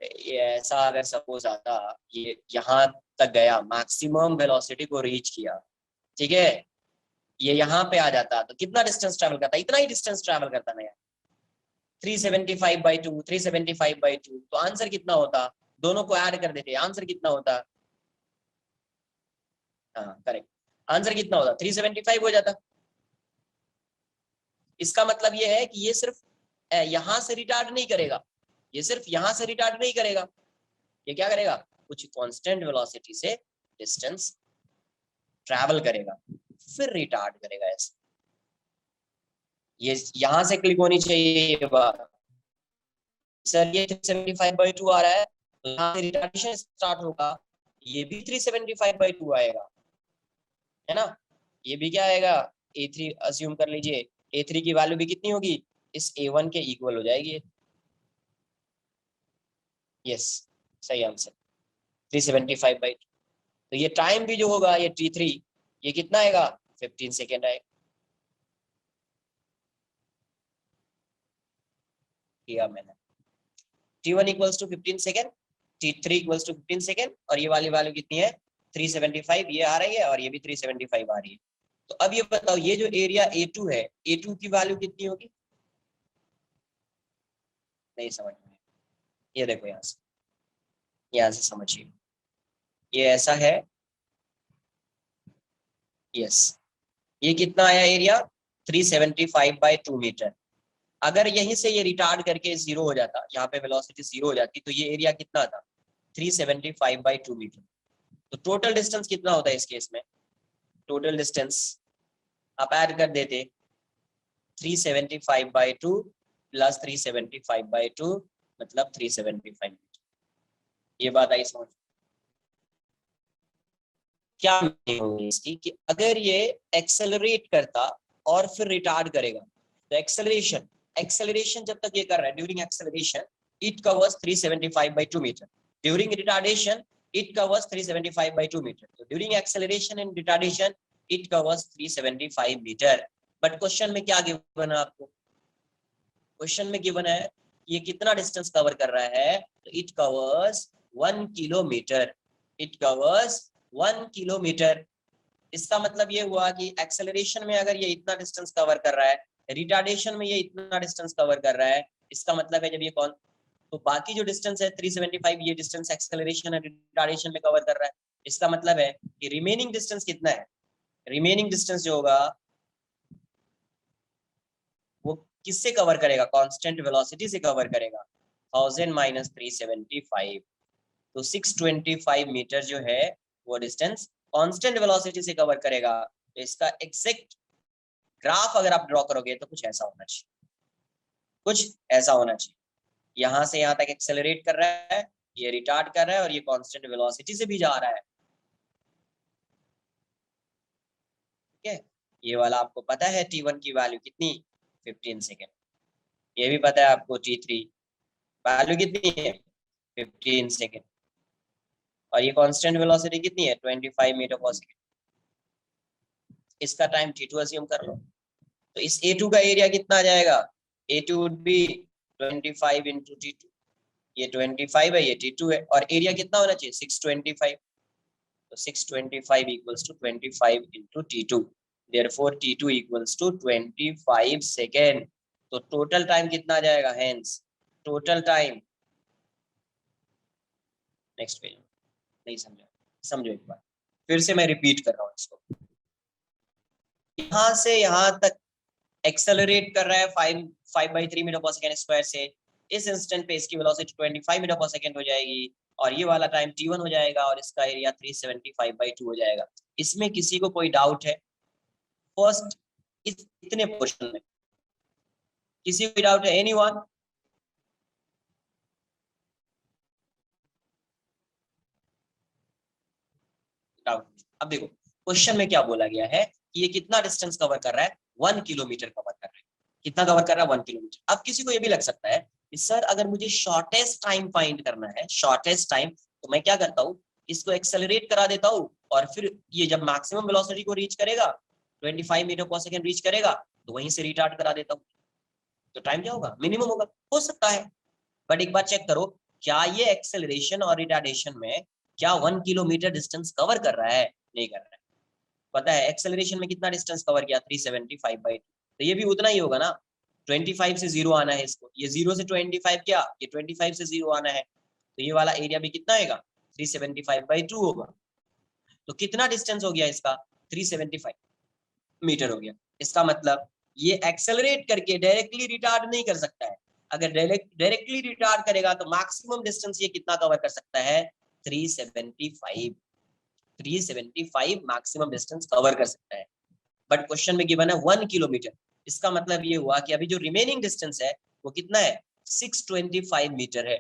[SPEAKER 1] ये ऐसा अगर सपोज आता, ये यहाँ तक गया, मैक्सिमम वेलोसिटी को रीच किया, ठीक है, ये यहाँ पे आ जाता तो कितना डिस्टेंस ट्रैवल करता, इतना ही डिस्टेंस ट्रैवल करता ना यार, 375 बाई 2, 375 बाई 2, तो आंसर कितना होता, दोनों को ऐड कर देते, आंसर कितना होता, हाँ करेक्ट, आंसर कितना होता 375 हो जाता। इसका मतलब ये है कि ये सिर्फ यहां से रिटार्ड नहीं करेगा, ये सिर्फ यहां से रिटार्ड नहीं करेगा, ये क्या करेगा, कुछ कांस्टेंट वेलोसिटी से डिस्टेंस ट्रैवल करेगा, फिर रिटार्ड करेगा। ऐसे ये यहां से क्लिक होनी चाहिए ये बात, सर ये 375/2 आ रहा है, तो यहाँ से रिटार्डेशन स्टार्ट होगा, ये भी 375/2 आएगा, है ना, ये भी क्या आएगा, a3 अज्यूम कर लीजिए, a3 की वैल्यू भी कितनी होगी, इस a1 के इक्वल हो जाएगी। यस, सही आंसर 375/2। तो ये टाइम भी जो होगा ये t3, ये कितना आएगा 15 सेकेंड आएगा, किया मैंने, t1 equals to 15 second, t3 equals to 15 second, और ये वाली वैल्यू कितनी है 375, ये आ रही है और ये भी 375 आ रही है। तो अब ये बताओ, ये जो एरिया a2 है, a2 की वैल्यू कितनी होगी, नहीं समझ में, ये देखो यहाँ से यहाँ से समझिए, ये ऐसा है, यस, ये कितना आया एरिया 375/2 मीटर। अगर यहीं से ये रिटार्ड करके जीरो हो जाता, यहाँ पे वेलोसिटी जीरो हो जाती, तो ये एरिया कितना था 375/2 मीटर। तो टोटल डिस्टेंस कितना होता है इस केस में, टोटल डिस्टेंस आप ऐड कर देते 375/2 प्लस 375/2 मतलब 375 मीटर। ये बात आई समझ। क्या मीनिंग होगी इसकी कि अगर ये एक्सेलरेट करता और फिर रिटार्ड करेगा, तो एक्सेलरेशन एक्सेलरेशन जब तक ये कर रहा है, during acceleration it covers 375/2 metre, during retardation it covers 375/2 metre. तो during acceleration and retardation it covers 375 metre. But question में क्या गिवन है आपको, क्वेश्चन में गिवन है ये कितना डिस्टेंस कवर कर रहा है, तो it covers 1 kilometre, it covers 1 kilometre. इसका मतलब ये हुआ कि एक्सेलरेशन में अगर ये इतना डिस्टेंस कवर कर रहा है, रिटार्डेशन में ये इतना डिस्टेंस कवर कर रहा है, इसका मतलब है जब ये कौन, तो बाकी जो डिस्टेंस है 375 ये डिस्टेंस एक्सेलरेशन और रिटार्डेशन में कवर कर रहा है। इसका मतलब है कि रिमेनिंग डिस्टेंस कितना है, रिमेनिंग डिस्टेंस जो होगा वो किससे कवर करेगा, कांस्टेंट वेलोसिटी से कवर करेगा, 1000 माइनस 375, तो 625 मीटर जो है वो डिस्टेंस कांस्टेंट वेलोसिटी से कवर करेगा। तो इसका एग्जैक्ट ग्राफ अगर आप ड्रॉ करोगे तो कुछ ऐसा होना चाहिए, कुछ ऐसा होना चाहिए, यहां से यहां तक एक्सेलरेट कर रहा है, ये रिटार्ड कर रहा है और ये कांस्टेंट वेलोसिटी से भी जा रहा है। ठीक है, ये वाला आपको पता है T1 की वैल्यू कितनी 15 सेकेंड, ये भी पता है आपको T3 वैल्यू कितनी है 15 सेकेंड, और ये कांस्टेंट वेलोसिटी कितनी है 25 मीटर पर सेकेंड। इसका टाइम T2 अज्यूम कर लो, तो इस A2 का एरिया कितना आ जाएगा, A2 would be 25 into T2, ये 25 है, ये T2 है, और एरिया कितना होना चाहिए 625, तो 625 equals to 25 into T2, therefore T2 equals to 25 second. तो टोटल टाइम कितना आ जाएगा, hence total time, next page, नहीं समझा, समझो एक बार फिर से मैं रिपीट कर रहा हूँ इसको, यहां से यहां तक एक्सेलरेट कर रहा है 5/3 मीटर पर सेकेंड स्क्वायर से, इस इंस्टेंट पे इसकी वेलोसिटी 25 मीटर पर सेकेंड हो जाएगी, और ये वाला टाइम T1 हो जाएगा, और इसका एरिया 375/2 हो जाएगा। इसमें किसी को कोई डाउट है, फर्स्ट इतने पोर्शन में किसी को डाउट है, एनीवन? डाउट? अब देखो क्वेश्चन में क्या बोला गया है कि ये कितना डिस्टेंस कवर कर रहा है, 1 किलोमीटर कवर कर रहा है, कितना कवर कर रहा है 1 किलोमीटर। अब किसी को ये भी लग सकता है कि सर अगर मुझे शॉर्टेस्ट टाइम फाइंड करना है, शॉर्टेस्ट टाइम, तो मैं क्या करता हूँ, इसको एक्सेलरेट करा देता हूँ, और फिर ये जब मैक्सिमम वेलोसिटी को रीच करेगा 25 मीटर पर सेकेंड रीच करेगा, तो वहीं से रिटार्ड करा देता हूँ, तो टाइम क्या होगा, मिनिमम होगा, हो सकता है। बट एक बार चेक करो, क्या ये एक्सेलरेशन और रिटार्डेशन में क्या 1 किलोमीटर डिस्टेंस कवर कर रहा है, नहीं कर रहा है। पता है एक्सेलरेशन में कितना डिस्टेंस कवर किया 375/2, तो ये भी उतना ही होगा ना, 25 से 0 आना है इसको, ये 0 से 25 क्या, ये 25 से 0 आना है, तो ये वाला एरिया भी कितना आएगा 375/2 होगा। तो कितना डिस्टेंस हो गया इसका 375 मीटर हो गया। इसका मतलब ये एक्सेलरेट करके डायरेक्टली रिटार्ड नहीं कर सकता है, अगर डायरेक्टली रिटार्ड करेगा तो मैक्सिमम डिस्टेंस ये कितना कवर कर सकता है 375 मैक्सिमम डिस्टेंस कवर कर सकता है। बट क्वेश्चन में गिवन है 1 किलोमीटर, इसका मतलब ये हुआ कि अभी जो रिमेनिंग डिस्टेंस है वो कितना है 625 मीटर है।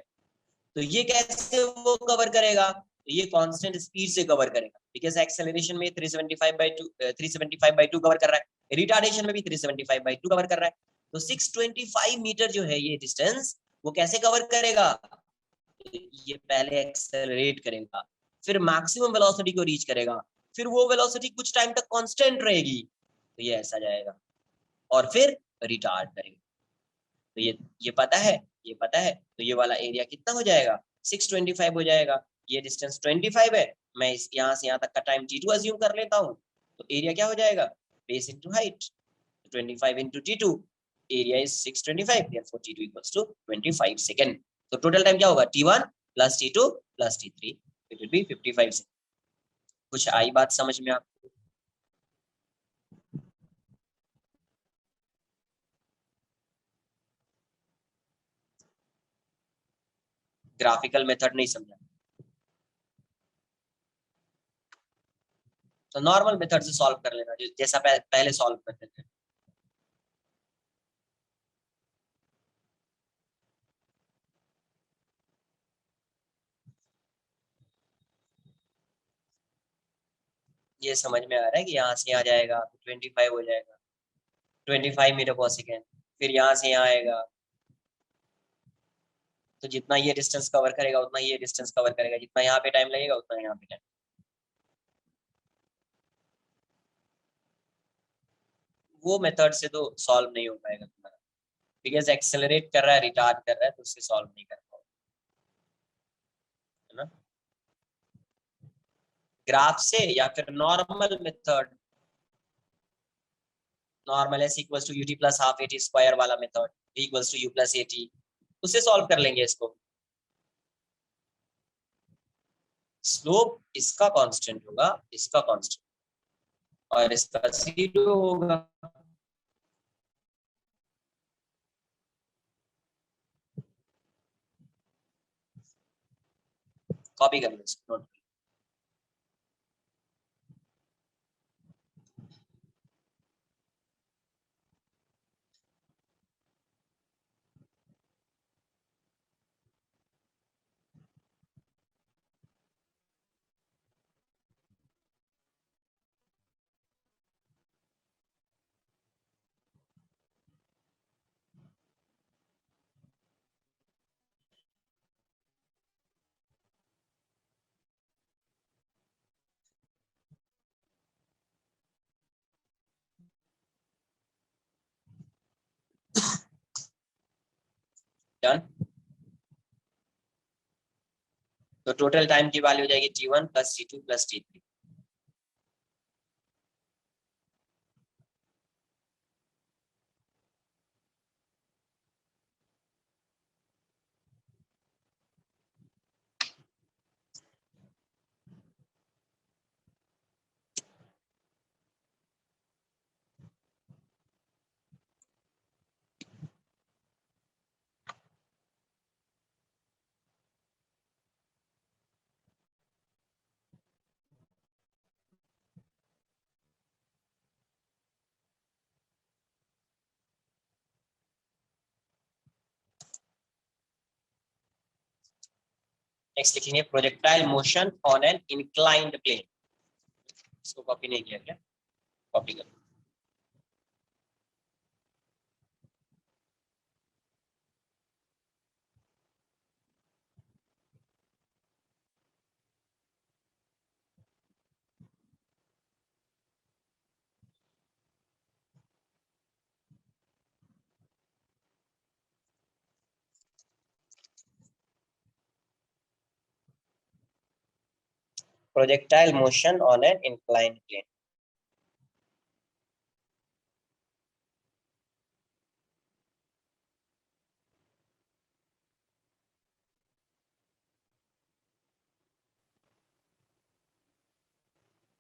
[SPEAKER 1] तो ये कैसे वो कवर करेगा, तो ये कांस्टेंट स्पीड से कवर करेगा, बिकॉज़ एक्सेलरेशन में 375/2 कवर कर रहा है, रिटार्डेशन में भी 375/2 कवर कर रहा है, तो 625 मीटर जो है ये डिस्टेंस वो कैसे कवर करेगा, ये पहले एक्सेलरेट करेगा, फिर मैक्सिमम वेलोसिटी को रीच करेगा, फिर वो वेलोसिटी कुछ टाइम तक कांस्टेंट रहेगी, तो ये ऐसा जाएगा, और फिर रिटार्ड करेगा। तो ये पता है, ये पता है, तो ये वाला एरिया कितना हो जाएगा 625 हो जाएगा, ये डिस्टेंस 25 है, मैं इस यहाँ से यहाँ तक का टाइम T2 अज्यूम कर लेता हूँ, तो एरिया क्या हो जाएगा base into height, 25 into T2, area is 625, therefore T2 equals to 25 second. तो टोटल टाइम क्या होगा T1 plus T2 plus t3, it will be 55 second. कुछ आई बात समझ में आपको? ग्राफिकल मेथड नहीं समझा तो नॉर्मल मेथड से सॉल्व कर लेना, जैसा पहले सॉल्व करते थे। ये समझ में आ रहा है कि यहाँ से यहाँ जाएगा तो 25 हो जाएगा, 25 मीटर पर सेकेंड, फिर यहाँ से यहाँ आएगा तो जितना ये डिस्टेंस कवर करेगा उतना ये डिस्टेंस कवर करेगा, जितना यहाँ पे टाइम लगेगा उतना यहाँ पे टाइम। वो मेथड से तो सॉल्व नहीं हो पाएगा तुम्हारा, बिकॉज एक्सेलरेट कर रहा है, रिटार्ड कर रहा है, तो उससे सॉल्व नहीं कर पाओगे, है ना। ग्राफ से या फिर normal method, normal S equals to u t plus half a t square वाला method, equals to u plus a t, उससे सॉल्व कर लेंगे इसको। स्लोप इसका कांस्टेंट होगा, इसका कांस्टेंट, और इसका 0 होगा। कॉपी कर लो इसको, नोट। डन। तो टोटल टाइम की वैल्यू हो जाएगी t1 plus t2 plus t3। Next लिखेंगे projectile motion on an inclined plane. इसको कॉपी नहीं किया क्या? कॉपी कर। projectile motion on an inclined plane.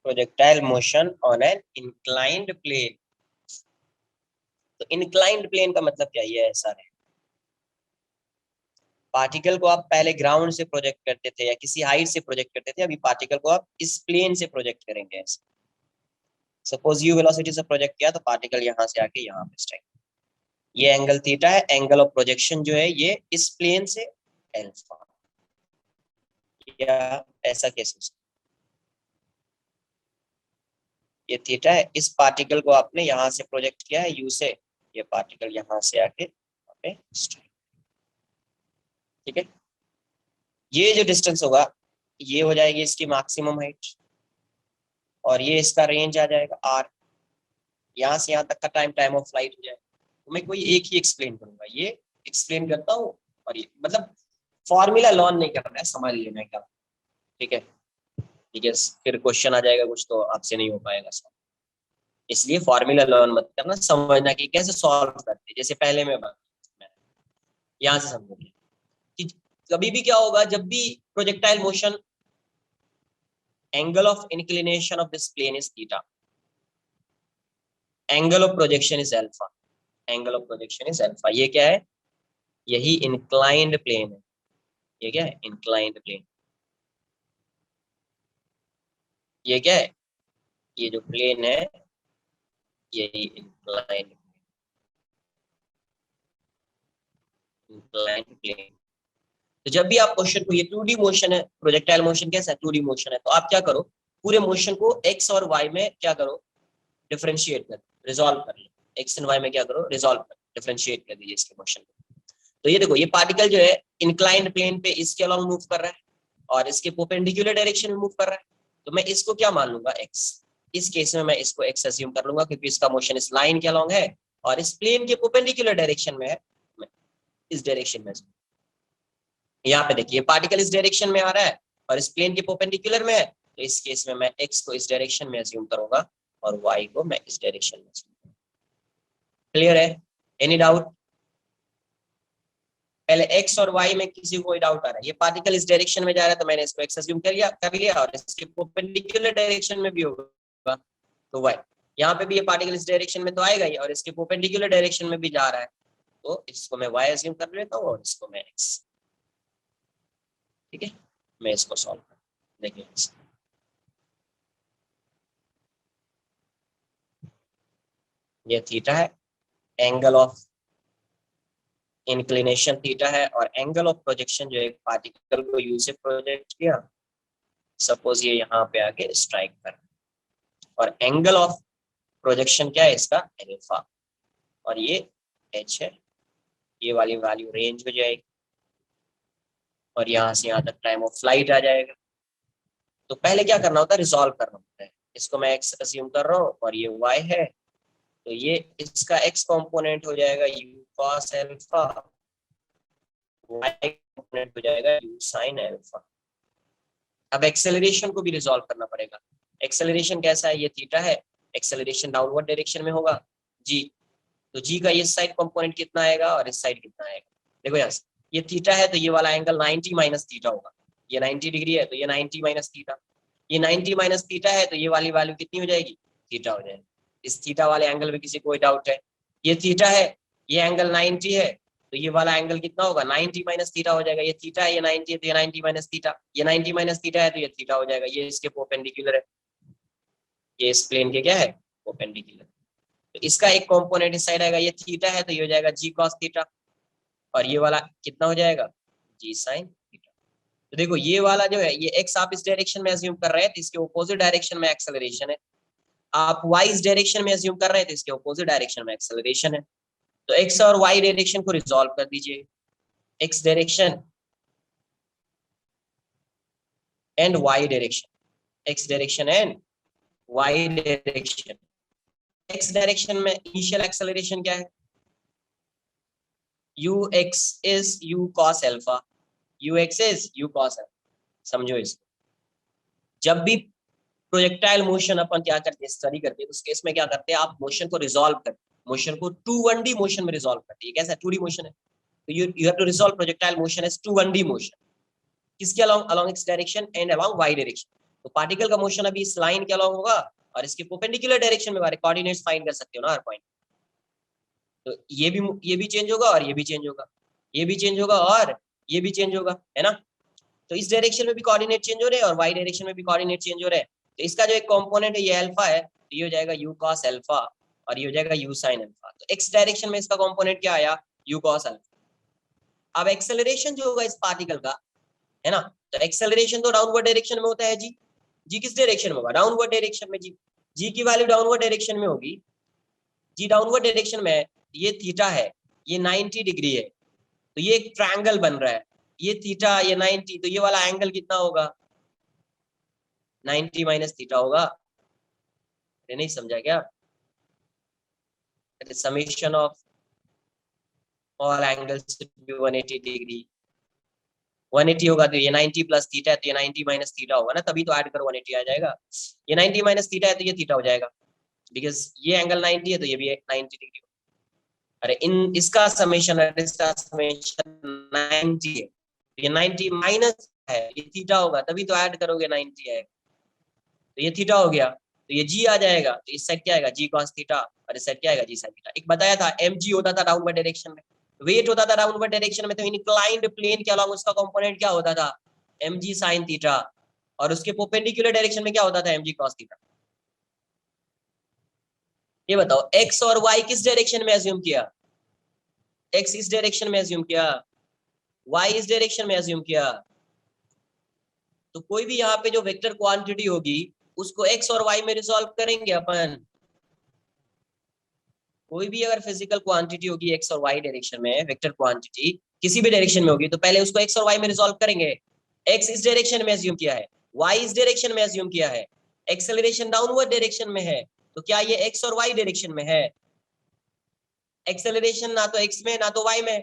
[SPEAKER 1] Projectile motion on an inclined plane. तो inclined plane का मतलब क्या? ये ऐसा है, पार्टिकल को आप पहले ग्राउंड से प्रोजेक्ट करते थे या किसी हाइट से प्रोजेक्ट करते थे, अभी पार्टिकल को आप इस प्लेन से प्रोजेक्ट करेंगे ऐसे। सपोज यू वेलोसिटी से प्रोजेक्ट किया तो पार्टिकल यहाँ से आके यहाँ पे स्ट्राइक, ये एंगल थीटा है, एंगल ऑफ प्रोजेक्शन जो है ये इस प्लेन से अल्फा, या ऐसा कैसे? ये थीटा है, इस पार्टिकल को आपने यहाँ से प्रोजेक्ट किया है यू से, ये पार्टिकल यहाँ से आके यहाँ पे स्ट्राइक, ठीक है। ये जो डिस्टेंस होगा ये हो जाएगी इसकी मैक्सिमम हाइट, और ये इसका रेंज आ जाएगा आर, यहाँ से यहाँ तक का टाइम ऑफ फ्लाइट हो जाएगा। तो मैं कोई एक ही एक्सप्लेन करूंगा, ये एक्सप्लेन करता हूँ, और ये मतलब फॉर्मूला लर्न नहीं करना है, समझ लेना क्या, ठीक है। ठीक है, फिर क्वेश्चन आ जाएगा कुछ तो आपसे नहीं हो पाएगा सर, इसलिए फॉर्मूला लर्न मत करना, समझना कि कैसे सॉल्व करते हैं। जैसे पहले मैं यहाँ से समझोगे कि कभी भी क्या होगा, जब भी projectile motion, angle of inclination of this plane is theta, angle of projection is alpha, angle of projection is alpha. ये क्या है, यही इंक्लाइंड प्लेन है। ये क्या है, इंक्लाइंड प्लेन। ये क्या है, ये जो प्लेन है यही इंक्लाइंड, इंक्लाइंड प्लेन। तो जब भी आप क्वेश्चन को, ये 2D मोशन है, प्रोजेक्टाइल मोशन कैसा है, 2D मोशन है, तो आप क्या करो, पूरे मोशन को x और y में क्या करो, डिफरेंशिएट कर, रिजॉल्व कर लो। x एंड y में क्या करो, रिजॉल्व कर, डिफरेंशिएट कर दीजिए इसके मोशन को। तो ये देखो, ये पार्टिकल जो है इंक्लाइंड प्लेन पे इसके अलोंग मूव कर रहा है और इसके परपेंडिकुलर डायरेक्शन में मूव कर रहा है। तो मैं इसको क्या मान लूंगा, x। इस केस में मैं इसको x अज्यूम कर लूंगा क्योंकि इसका मोशन इस लाइन के अलोंग है और इस प्लेन के परपेंडिकुलर डायरेक्शन में है, इस डायरेक्शन में। यहाँ पे देखिए पार्टिकल इस डायरेक्शन में आ रहा है और इस प्लेन के परपेंडिकुलर में है, तो इस केस में मैं x को इस डायरेक्शन में अज्यूम करूंगा और y को मैं इस डायरेक्शन में अज्यूम करूंगा। क्लियर है, एनी डाउट? पहले x और y में किसी को कोई डाउट आ रहा है? ये पार्टिकल इस डायरेक्शन में जा रहा है तो मैंने इसको x अज्यूम कर लिया और इसके परपेंडिकुलर डायरेक्शन में भी होगा तो y। यहाँ पे भी ये पार्टिकल इस डायरेक्शन में तो आएगा ही और इसके परपेंडिकुलर डायरेक्शन में भी जा रहा है, तो इसको मैं y अज्यूम कर लेता हूँ और इसको मैं x। ठीक है, मैं इसको सॉल्व कर, देखिए ये थीटा है, एंगल ऑफ इंक्लिनेशन थीटा है और एंगल ऑफ प्रोजेक्शन जो एक पार्टिकल को यू से प्रोजेक्ट किया, सपोज ये यहाँ पे आके स्ट्राइक कर, और एंगल ऑफ प्रोजेक्शन क्या है इसका, अल्फा, और ये h है, ये वाली वैल्यू रेंज हो जाएगी और यहाँ से यहाँ तक टाइम ऑफ फ्लाइट आ जाएगा। तो पहले क्या करना होता है, रिजॉल्व करना होता है। इसको मैं x अज्यूम कर रहा हूँ और ये y है, तो ये इसका x कंपोनेंट हो जाएगा u cos alpha, y component हो जाएगा u sin अल्फा। अब एक्सेलरेशन को भी रिजॉल्व करना पड़ेगा। एक्सेलरेशन कैसा है, ये थीटा है, एक्सेलरेशन डाउनवर्ड डायरेक्शन में होगा g, तो g का इस साइड कंपोनेंट कितना आएगा और इस साइड कितना आएगा। देखो यहाँ से ये थीटा है तो ये वाला एंगल 90 माइनस थीटा होगा, ये 90 डिग्री है तो ये 90 माइनस थीटा, ये 90 माइनस थीटा है तो ये वाली वैल्यू कितनी हो जाएगी, थीटा हो जाएगी। इस थीटा वाले एंगल में किसी कोई डाउट है? ये थीटा है, ये एंगल 90 है, तो ये वाला एंगल कितना होगा, 90 माइनस थीटा हो जाएगा। ये थीटा है, ये 90 है तो ये 90 माइनस थीटा, ये 90 माइनस थीटा है तो ये थीटा हो जाएगा। ये इसके परपेंडिकुलर है, ये इस प्लेन के क्या है, परपेंडिकुलर। तो इसका एक कंपोनेंट इस साइड आएगा, ये थीटा है तो ये हो जाएगा जी कॉस थीटा, और ये वाला कितना हो जाएगा, जी साइन थीटा। तो देखो ये वाला जो है, ये एक्स आप इस डायरेक्शन में अज्यूम कर रहे हैं तो इसके ऑपोजिट डायरेक्शन में एक्सेलरेशन है, आप वाई इस डायरेक्शन में अज्यूम कर रहे हैं तो इसके ऑपोजिट डायरेक्शन में एक्सेलरेशन है। तो एक्स और वाई डायरेक्शन को रिजॉल्व कर दीजिए, x direction and y direction, x direction and y direction. X direction में इनिशियल एक्सेलरेशन क्या है, ux is u cos alpha, ux is u cos alpha। समझो इसको, जब भी प्रोजेक्टाइल मोशन अपन क्या करते हैं, स्टडी करते हैं, तो उस केस में क्या करते हैं, आप मोशन को रिजॉल्व करते हैं, मोशन को 2-1D मोशन में रिजॉल्व करते हैं। कैसा 2D मोशन है, तो you have to resolve projectile motion as 2-1D motion, किसके along, along X direction and along Y direction. तो पार्टिकल का मोशन अभी इस लाइन के अलोंग होगा और इसके परपेंडिकुलर डायरेक्शन में हमारे कोऑर्डिनेट्स फाइंड कर सकते हो ना हर पॉइंट। तो ये भी चेंज होगा और ये भी चेंज होगा, ये भी चेंज होगा और ये भी चेंज होगा, है ना। तो इस डायरेक्शन में भी कोऑर्डिनेट चेंज हो रहे हैं और वाई डायरेक्शन में भी कोऑर्डिनेट चेंज हो रहे हैं। तो इसका जो एक कंपोनेंट है ये अल्फा है, तो ये हो जाएगा u cos अल्फा और ये हो जाएगा u sin अल्फा। तो एक्स डायरेक्शन में इसका कंपोनेंट क्या आया, u cos अल्फा। अब एक्सेलरेशन जो होगा इस पार्टिकल का, है ना, तो एक्सेलरेशन तो डाउनवर्ड डायरेक्शन में होता है जी, जी किस डायरेक्शन में होगा, डाउनवर्ड डायरेक्शन में। जी जी की वैल्यू डाउनवर्ड डायरेक्शन में होगी, जी डाउनवर्ड डायरेक्शन में, ये थीटा है, ये 90 डिग्री है, तो ये एक ट्रायंगल बन रहा है, ये थीटा ये 90, तो ये वाला एंगल कितना होगा, 90 माइनस थीटा होगा। ये नहीं समझा क्या, summation of all angles be 180 degree, 180 होगा तो ये 90 प्लस थीटा है तो ये 90 माइनस थीटा होगा ना, तभी तो ऐड करो 180 आ जाएगा। ये 90 माइनस थीटा है तो ये थीटा हो जाएगा, बिकॉज ये एंगल 90 है तो ये भी 90 डिग्री। अरे इन इसका समेशन 90 है, ये 90 माइनस है, ये थीटा होगा, तभी तो ऐड करोगे 90 आएगा, तो ये थीटा हो गया, तो ये जी आ जाएगा, तो इस साइड क्या आएगा जी cos थीटा, और इस साइड क्या आएगा जी sin थीटा। एक बताया था mg होता था डाउनवर्ड डायरेक्शन में, वेट होता था डाउनवर्ड डायरेक्शन में, तो इंक्लाइंड प्लेन के अलोंग उसका कंपोनेंट क्या होता था mg sin थीटा, और उसके परपेंडिकुलर डायरेक्शन में क्या होता था mg cos थीटा। ये बताओ x और y किस डायरेक्शन में अज्यूम किया, x इस डायरेक्शन में अज्यूम किया, y इस डायरेक्शन में अज्यूम किया, तो कोई भी यहाँ पे जो वेक्टर क्वांटिटी होगी उसको x और y में रिजॉल्व करेंगे अपन। कोई भी अगर फिजिकल क्वांटिटी होगी x और y डायरेक्शन में, वेक्टर क्वांटिटी किसी भी डायरेक्शन में होगी, तो पहले उसको x और y में रिजॉल्व करेंगे। x इस डायरेक्शन में अज्यूम किया है, y इस डायरेक्शन में अज्यूम किया है, एक्सेलरेशन डाउनवर्ड डायरेक्शन में है, तो क्या ये x और y डायरेक्शन में है, एक्सेलरेशन ना तो x में ना तो y में,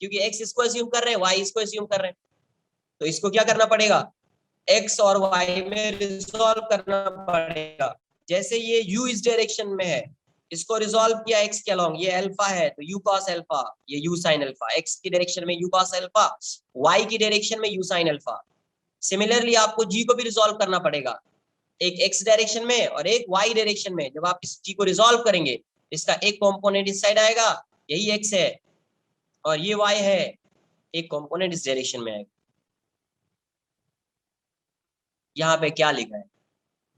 [SPEAKER 1] क्योंकि x इसको अज्यूम कर रहे हैं, y इसको अज्यूम कर रहे हैं, तो इसको क्या करना पड़ेगा x और y में रिजॉल्व करना पड़ेगा। जैसे ये u इस डायरेक्शन में है, इसको रिजॉल्व किया x के अलोंग, ये अल्फा है तो u cos अल्फा, ये u sin अल्फा, x की डायरेक्शन में u cos अल्फा, y की डायरेक्शन में u sin अल्फा। सिमिलरली आपको g को भी रिजॉल्व करना पड़ेगा, एक x डायरेक्शन में और एक y डायरेक्शन में। जब आप इस g को रिजॉल्व करेंगे, इसका एक कंपोनेंट इस साइड आएगा, यही x है, और ये y है, एक कंपोनेंट इस डायरेक्शन में आएगा। यहाँ पे क्या लिखा है,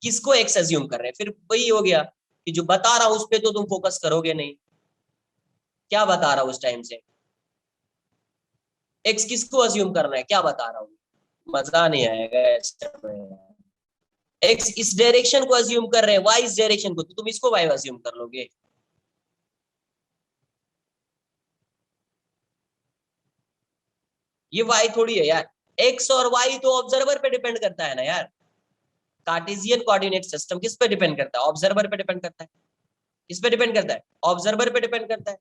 [SPEAKER 1] किसको एक्स अज्यूम कर रहे हैं, फिर वही हो गया कि जो बता रहा हूं उस पे तो तुम फोकस करोगे नहीं, क्या बता रहा हूं उस टाइम से, एक्स किसको अज्यूम करना है, क्या बता रहा हूं, मजा नहीं आएगा। एक्स इस डायरेक्शन को अज्यूम कर रहे हैं, वाई इस डायरेक्शन को, तो तुम इसको वाई अज्यूम कर लोगे। ये वाई थोड़ी है यार, एक्स और वाई तो ऑब्जर्वर पे डिपेंड करता है ना यार। कार्टेशियन कोऑर्डिनेट सिस्टम किस पे डिपेंड करता है, ऑब्जर्वर पे डिपेंड करता है। किस पे डिपेंड करता है, ऑब्जर्वर पे डिपेंड करता है।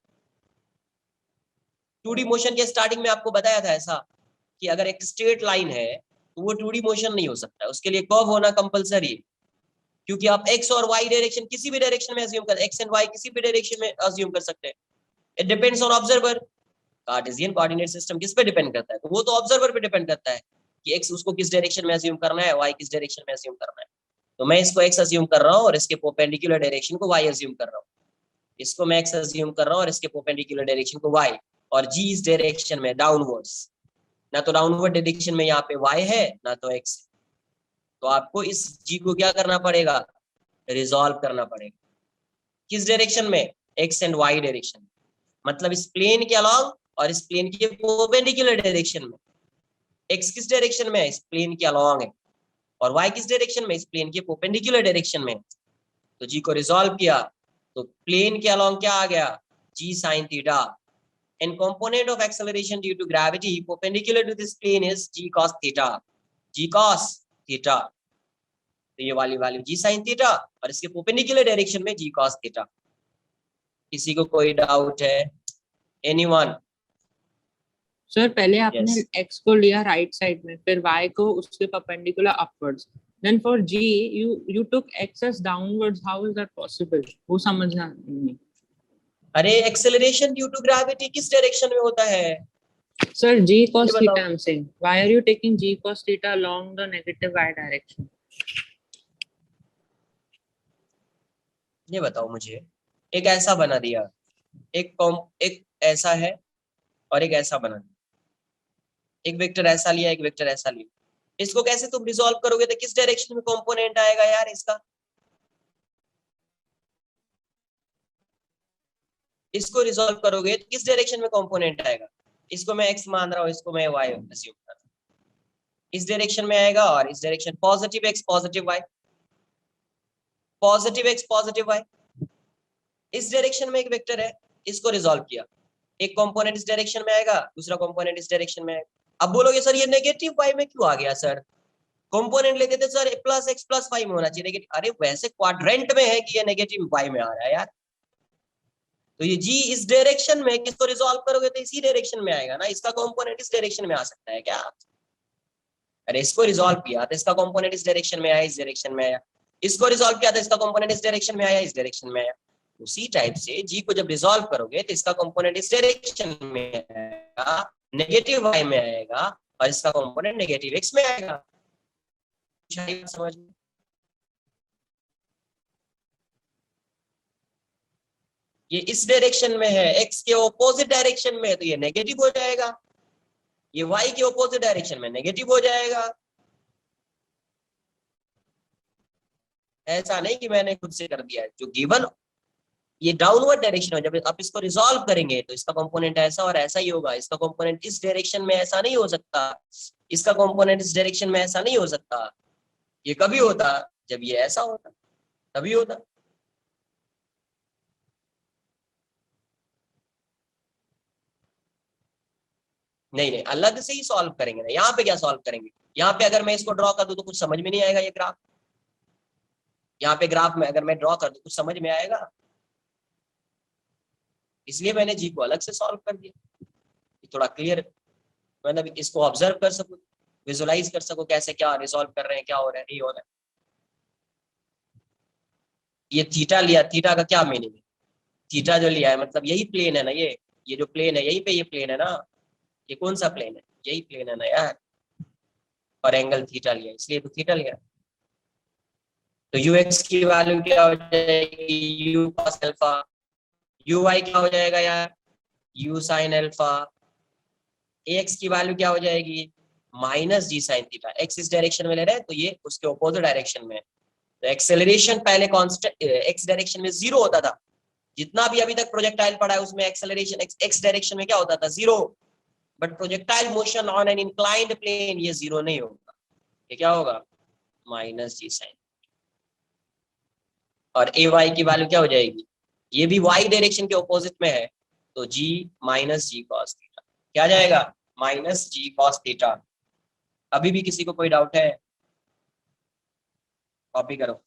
[SPEAKER 1] 2D मोशन के स्टार्टिंग में आपको बताया था ऐसा कि अगर एक स्ट्रेट लाइन है तो वो 2D मोशन नहीं हो सकता, उसके लिए कर्व होना कंपलसरी है, क्योंकि आप x और y डायरेक्शन किसी भी डायरेक्शन में अज्यूम कर, x एंड y किसी भी डायरेक्शन में अज्यूम कर सकते हैं। It depends on observer. Cartesian coordinate system किस पे डिपेंड करता है, तो वो तो ऑब्जर्वर पे डिपेंड करता है कि x उसको किस डायरेक्शन में अज्यूम करना है, y किस डायरेक्शन में अज्यूम करना है। तो मैं इसको x अज्यूम कर रहा हूँ और इसके परपेंडिकुलर डायरेक्शन को y अज्यूम कर रहा हूँ, इसको मैं x अज्यूम कर रहा हूँ और इसके परपेंडिकुलर डायरेक्शन को y, और g इस डायरेक्शन में डाउनवर्ड्स, ना तो डाउनवर्ड डायरेक्शन में यहाँ पे y है ना तो x, तो आपको इस g को क्या करना पड़ेगा, रिजॉल्व करना पड़ेगा। किस डायरेक्शन में, x एंड y डायरेक्शन, मतलब इस प्लेन के अलोंग और इस प्लेन के परपेंडिकुलर डायरेक्शन में। x किस डायरेक्शन में है, इस प्लेन के अलोंग है, और y किस डायरेक्शन में, इस प्लेन के परपेंडिकुलर डायरेक्शन में। तो g को रिजॉल्व किया तो प्लेन के अलोंग क्या आ गया, g sin theta, and component of acceleration due to gravity perpendicular to this plane is g cos theta, g cos theta, तो ये वाली वैल्यू g sin थीटा और इसके परपेंडिकुलर डायरेक्शन में g cos थीटा। किसी को कोई डाउट है, एनीवन?
[SPEAKER 2] सर पहले आपने
[SPEAKER 1] यस,
[SPEAKER 2] x को लिया राइट साइड में, फिर y को उसके perpendicular upwards, then for g you took x as downwards, how is that possible? वो समझना नहीं।
[SPEAKER 1] अरे एक्सेलरेशन ड्यू टू ग्रेविटी किस डायरेक्शन में होता है,
[SPEAKER 2] सर g cos
[SPEAKER 1] ये
[SPEAKER 2] theta
[SPEAKER 1] बताओ।
[SPEAKER 2] I'm saying, why are you taking g cos theta along the negative y direction?
[SPEAKER 1] ये बताओ मुझे, एक ऐसा बना दिया, एक ऐसा है और एक ऐसा बना दिया, एक वेक्टर ऐसा लिया एक वेक्टर ऐसा लिया, इसको कैसे तुम रिजॉल्व करोगे, तो किस डायरेक्शन में कंपोनेंट आएगा यार इसका, इसको रिजॉल्व करोगे तो किस डायरेक्शन में कंपोनेंट आएगा, इसको मैं x मान रहा हूँ, इसको मैं y अज्यूम कर रहा हूँ, इस डायरेक्शन में आएगा और इस direction positive x positive y, positive x positive y। इस डायरेक्शन में एक वेक्टर है, इसको रिजॉल्व किया, एक कंपोनेंट इस डायरेक्शन में आएगा, दूसरा कंपोनेंट इस डायरेक्शन में आएगा। अब बोलोगे सर ये नेगेटिव y में क्यों आ गया, सर कंपोनेंट लेते थे sir plus x plus y में होना चाहिए, लेकिन अरे वैसे क्वाड्रेंट में है कि ये नेगेटिव y में आ रहा है यार, तो ये g इस डायरेक्शन में, किसको रिजॉल्व करोगे तो इसी डायरेक्शन में आएगा ना, इसका कंपोनेंट इस डायरेक्शन में आ सकता है क्या, अरे इसको रिजॉल्व किया तो इसका कंपोनेंट इस डायरेक्शन में आया, इस डायरेक्शन में आया, इसको रिजॉल्व किया तो इसका कंपोनेंट इस डायरेक्शन में आया, इस डायरेक्शन में आया। उसी टाइप से g को जब रिजॉल्व करोगे तो इसका कंपोनेंट इस डायरेक्शन में आएगा, नेगेटिव y में आएगा, और इसका कंपोनेंट नेगेटिव एक्स में आएगा। समझ में? ये इस डायरेक्शन में है, एक्स के ऑपोजिट डायरेक्शन में है, तो ये नेगेटिव हो जाएगा। ये वाई के ऑपोजिट डायरेक्शन में नेगेटिव हो जाएगा। ऐसा नहीं कि मैंने खुद से कर दिया है, जो गिवन ये डाउनवर्ड डायरेक्शन है। जब आप इसको रिजॉल्व करेंगे तो इसका कंपोनेंट ऐसा और ऐसा ही होगा। इसका कंपोनेंट इस डायरेक्शन में ऐसा नहीं हो सकता, इसका कंपोनेंट इस डायरेक्शन में ऐसा नहीं हो सकता। ये कभी होता जब ये ऐसा होता, तभी होता। नहीं नहीं, अलग से ही सॉल्व करेंगे ना। यहाँ पे क्या सॉल्व करेंगे? यहाँ पे अगर मैं इसको ड्रॉ कर दूं तो कुछ समझ में नहीं आएगा ये ग्राफ। यहाँ पे ग्राफ में अगर मैं ड्रॉ कर दूं कुछ समझ में आएगा? इसलिए मैंने जी को अलग से सॉल्व कर दिया, थोड़ा क्लियर, मतलब इसको ऑब्जर्व कर सको, विजुलाइज कर सको कैसे क्या रिजॉल्व कर रहे हैं, क्या हो रहा है, नहीं हो रहा है। ये थीटा लिया, थीटा का क्या मीनिंग है? थीटा जो लिया है मतलब यही प्लेन है ना, ये जो प्लेन है यहीं पे ये प्लेन है ना। ये कौन सा प्लेन है? यही प्लेन है ना यार। और एंगल थीटा लिया इसलिए तो थीटा लिया। तो यू एक्स की वैल्यू क्या हो जाएगी? U cos alpha. U y क्या हो जाएगा यार? U sine alpha. A x की वैल्यू क्या हो जाएगी? Minus g sine theta. X इस डायरेक्शन में ले रहे हैं तो ये उसके ऑपोजिट डायरेक्शन में है। तो एक्सेलरेशन पहले कांस्टेंट एक्स डायरेक्शन में जीरो होता था। जितना भी अभी तक प्रोजेक्टाइल पड़ा है उसमें एक्सेलरेशन एक्स डायरेक्शन में क्या होता था? Zero. But projectile motion on an inclined plane ये जीरो नहीं होगा। ये क्या होगा? Minus g sine. और ए वाई की वैल्यू क्या हो जाएगी? ये भी वाई डायरेक्शन के ऑपोजिट में है, तो जी माइनस जी कॉस थीटा। क्या जाएगा? Minus g cos theta. अभी भी किसी को कोई डाउट है? कॉपी करो।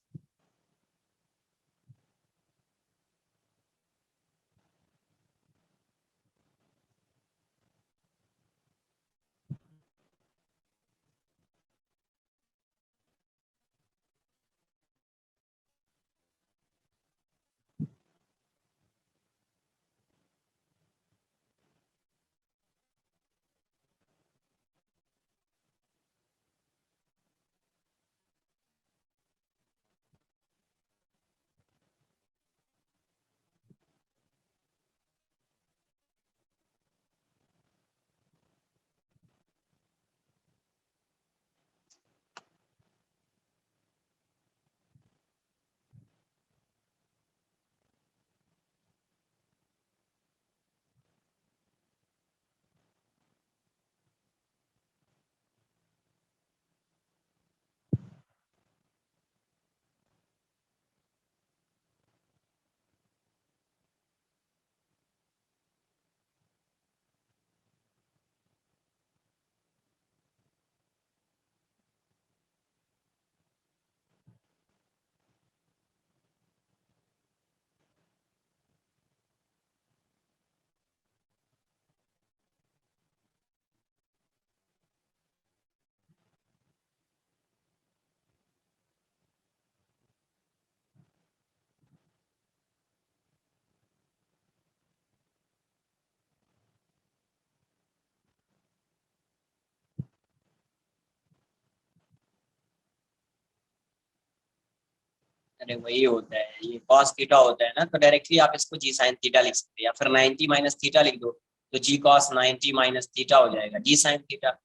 [SPEAKER 1] अरे वही होता है, ये कॉस थीटा होता है ना, तो डायरेक्टली आप इसको जी साइन थीटा लिख सकते हैं, या फिर 90 माइनस थीटा लिख दो तो जी कॉस 90 माइनस थीटा हो जाएगा, जी साइन थीटा।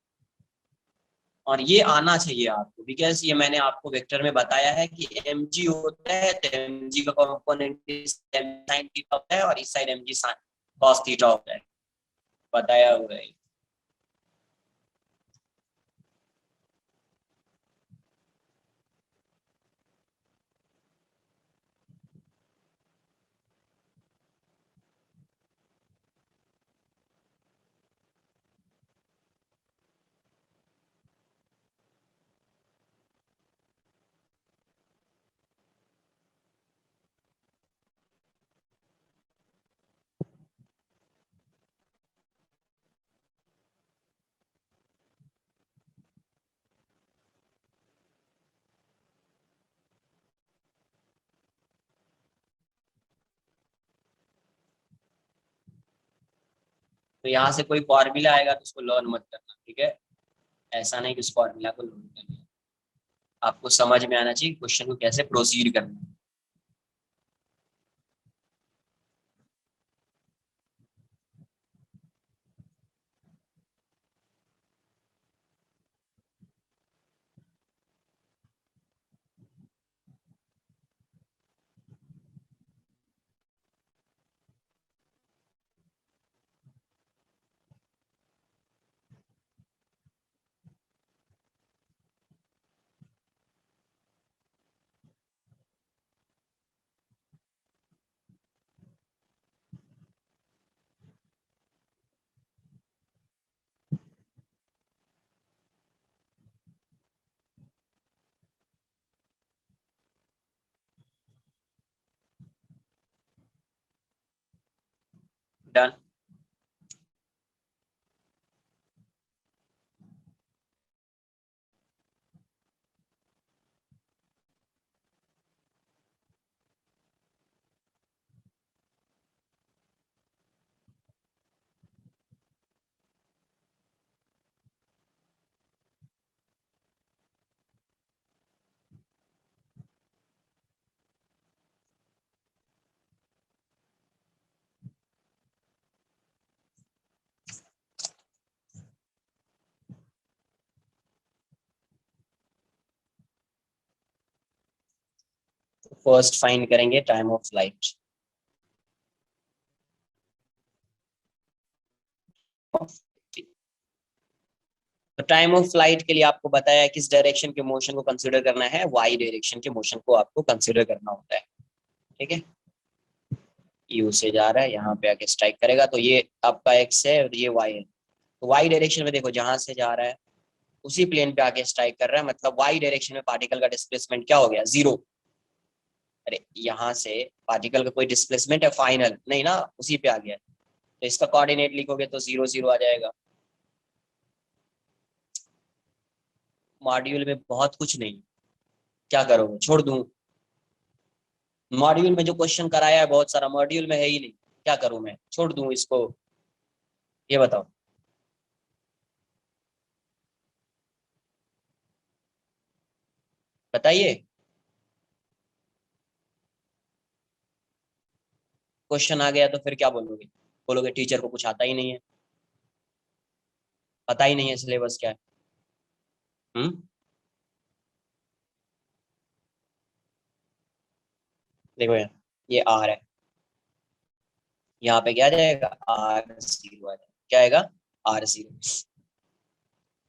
[SPEAKER 1] और ये आना चाहिए आपको, बिकॉज ये मैंने आपको वेक्टर में बताया है कि एम जी होता है, तो एम जी का कॉम्पोनेंट साइन थीटा होता है और इस side m g cos theta होता है, बताया हुआ है। तो यहाँ से कोई फॉर्मूला आएगा तो उसको लर्न मत करना, ठीक है। ऐसा नहीं कि उस फॉर्मूला को लोड कर लिया, आपको समझ में आना चाहिए क्वेश्चन को कैसे प्रोसीड करना है। डन। फर्स्ट फाइंड करेंगे टाइम ऑफ फ्लाइट। तो टाइम ऑफ फ्लाइट के लिए आपको बताया किस डायरेक्शन के मोशन को कंसीडर करना है, वाई डायरेक्शन के मोशन को आपको कंसीडर करना होता है। ठीक है, यू से जा रहा है, यहाँ पे आके स्ट्राइक करेगा, तो ये आपका एक्स है और ये वाई है। तो वाई डायरेक्शन में देखो जहां से जा रहा है उसी प्लेन पे आके स्ट्राइक कर रहा है, मतलब वाई डायरेक्शन में पार्टिकल का डिस्प्लेसमेंट क्या हो गया, जीरो। अरे यहाँ से पार्टिकल का कोई डिस्प्लेसमेंट है फाइनल नहीं ना, उसी पे आ गया। तो इसका कोऑर्डिनेट लिखोगे तो 0 0 आ जाएगा। मॉड्यूल में बहुत कुछ नहीं, क्या करोगे, छोड़ दूं? मॉड्यूल में जो क्वेश्चन कराया है बहुत सारा मॉड्यूल में है ही नहीं, क्या करूं मैं, छोड़ दूं इसको, ये बताओ। बताइए, क्वेश्चन आ गया तो फिर क्या बोलोगे? बोलोगे टीचर को कुछ आता ही नहीं है, पता ही नहीं है सिलेबस क्या है। हम्म, देखो यार, ये आर है, यहाँ पे क्या आ जाएगा, आर जीरो आ जाएगा। क्या आएगा, r zero.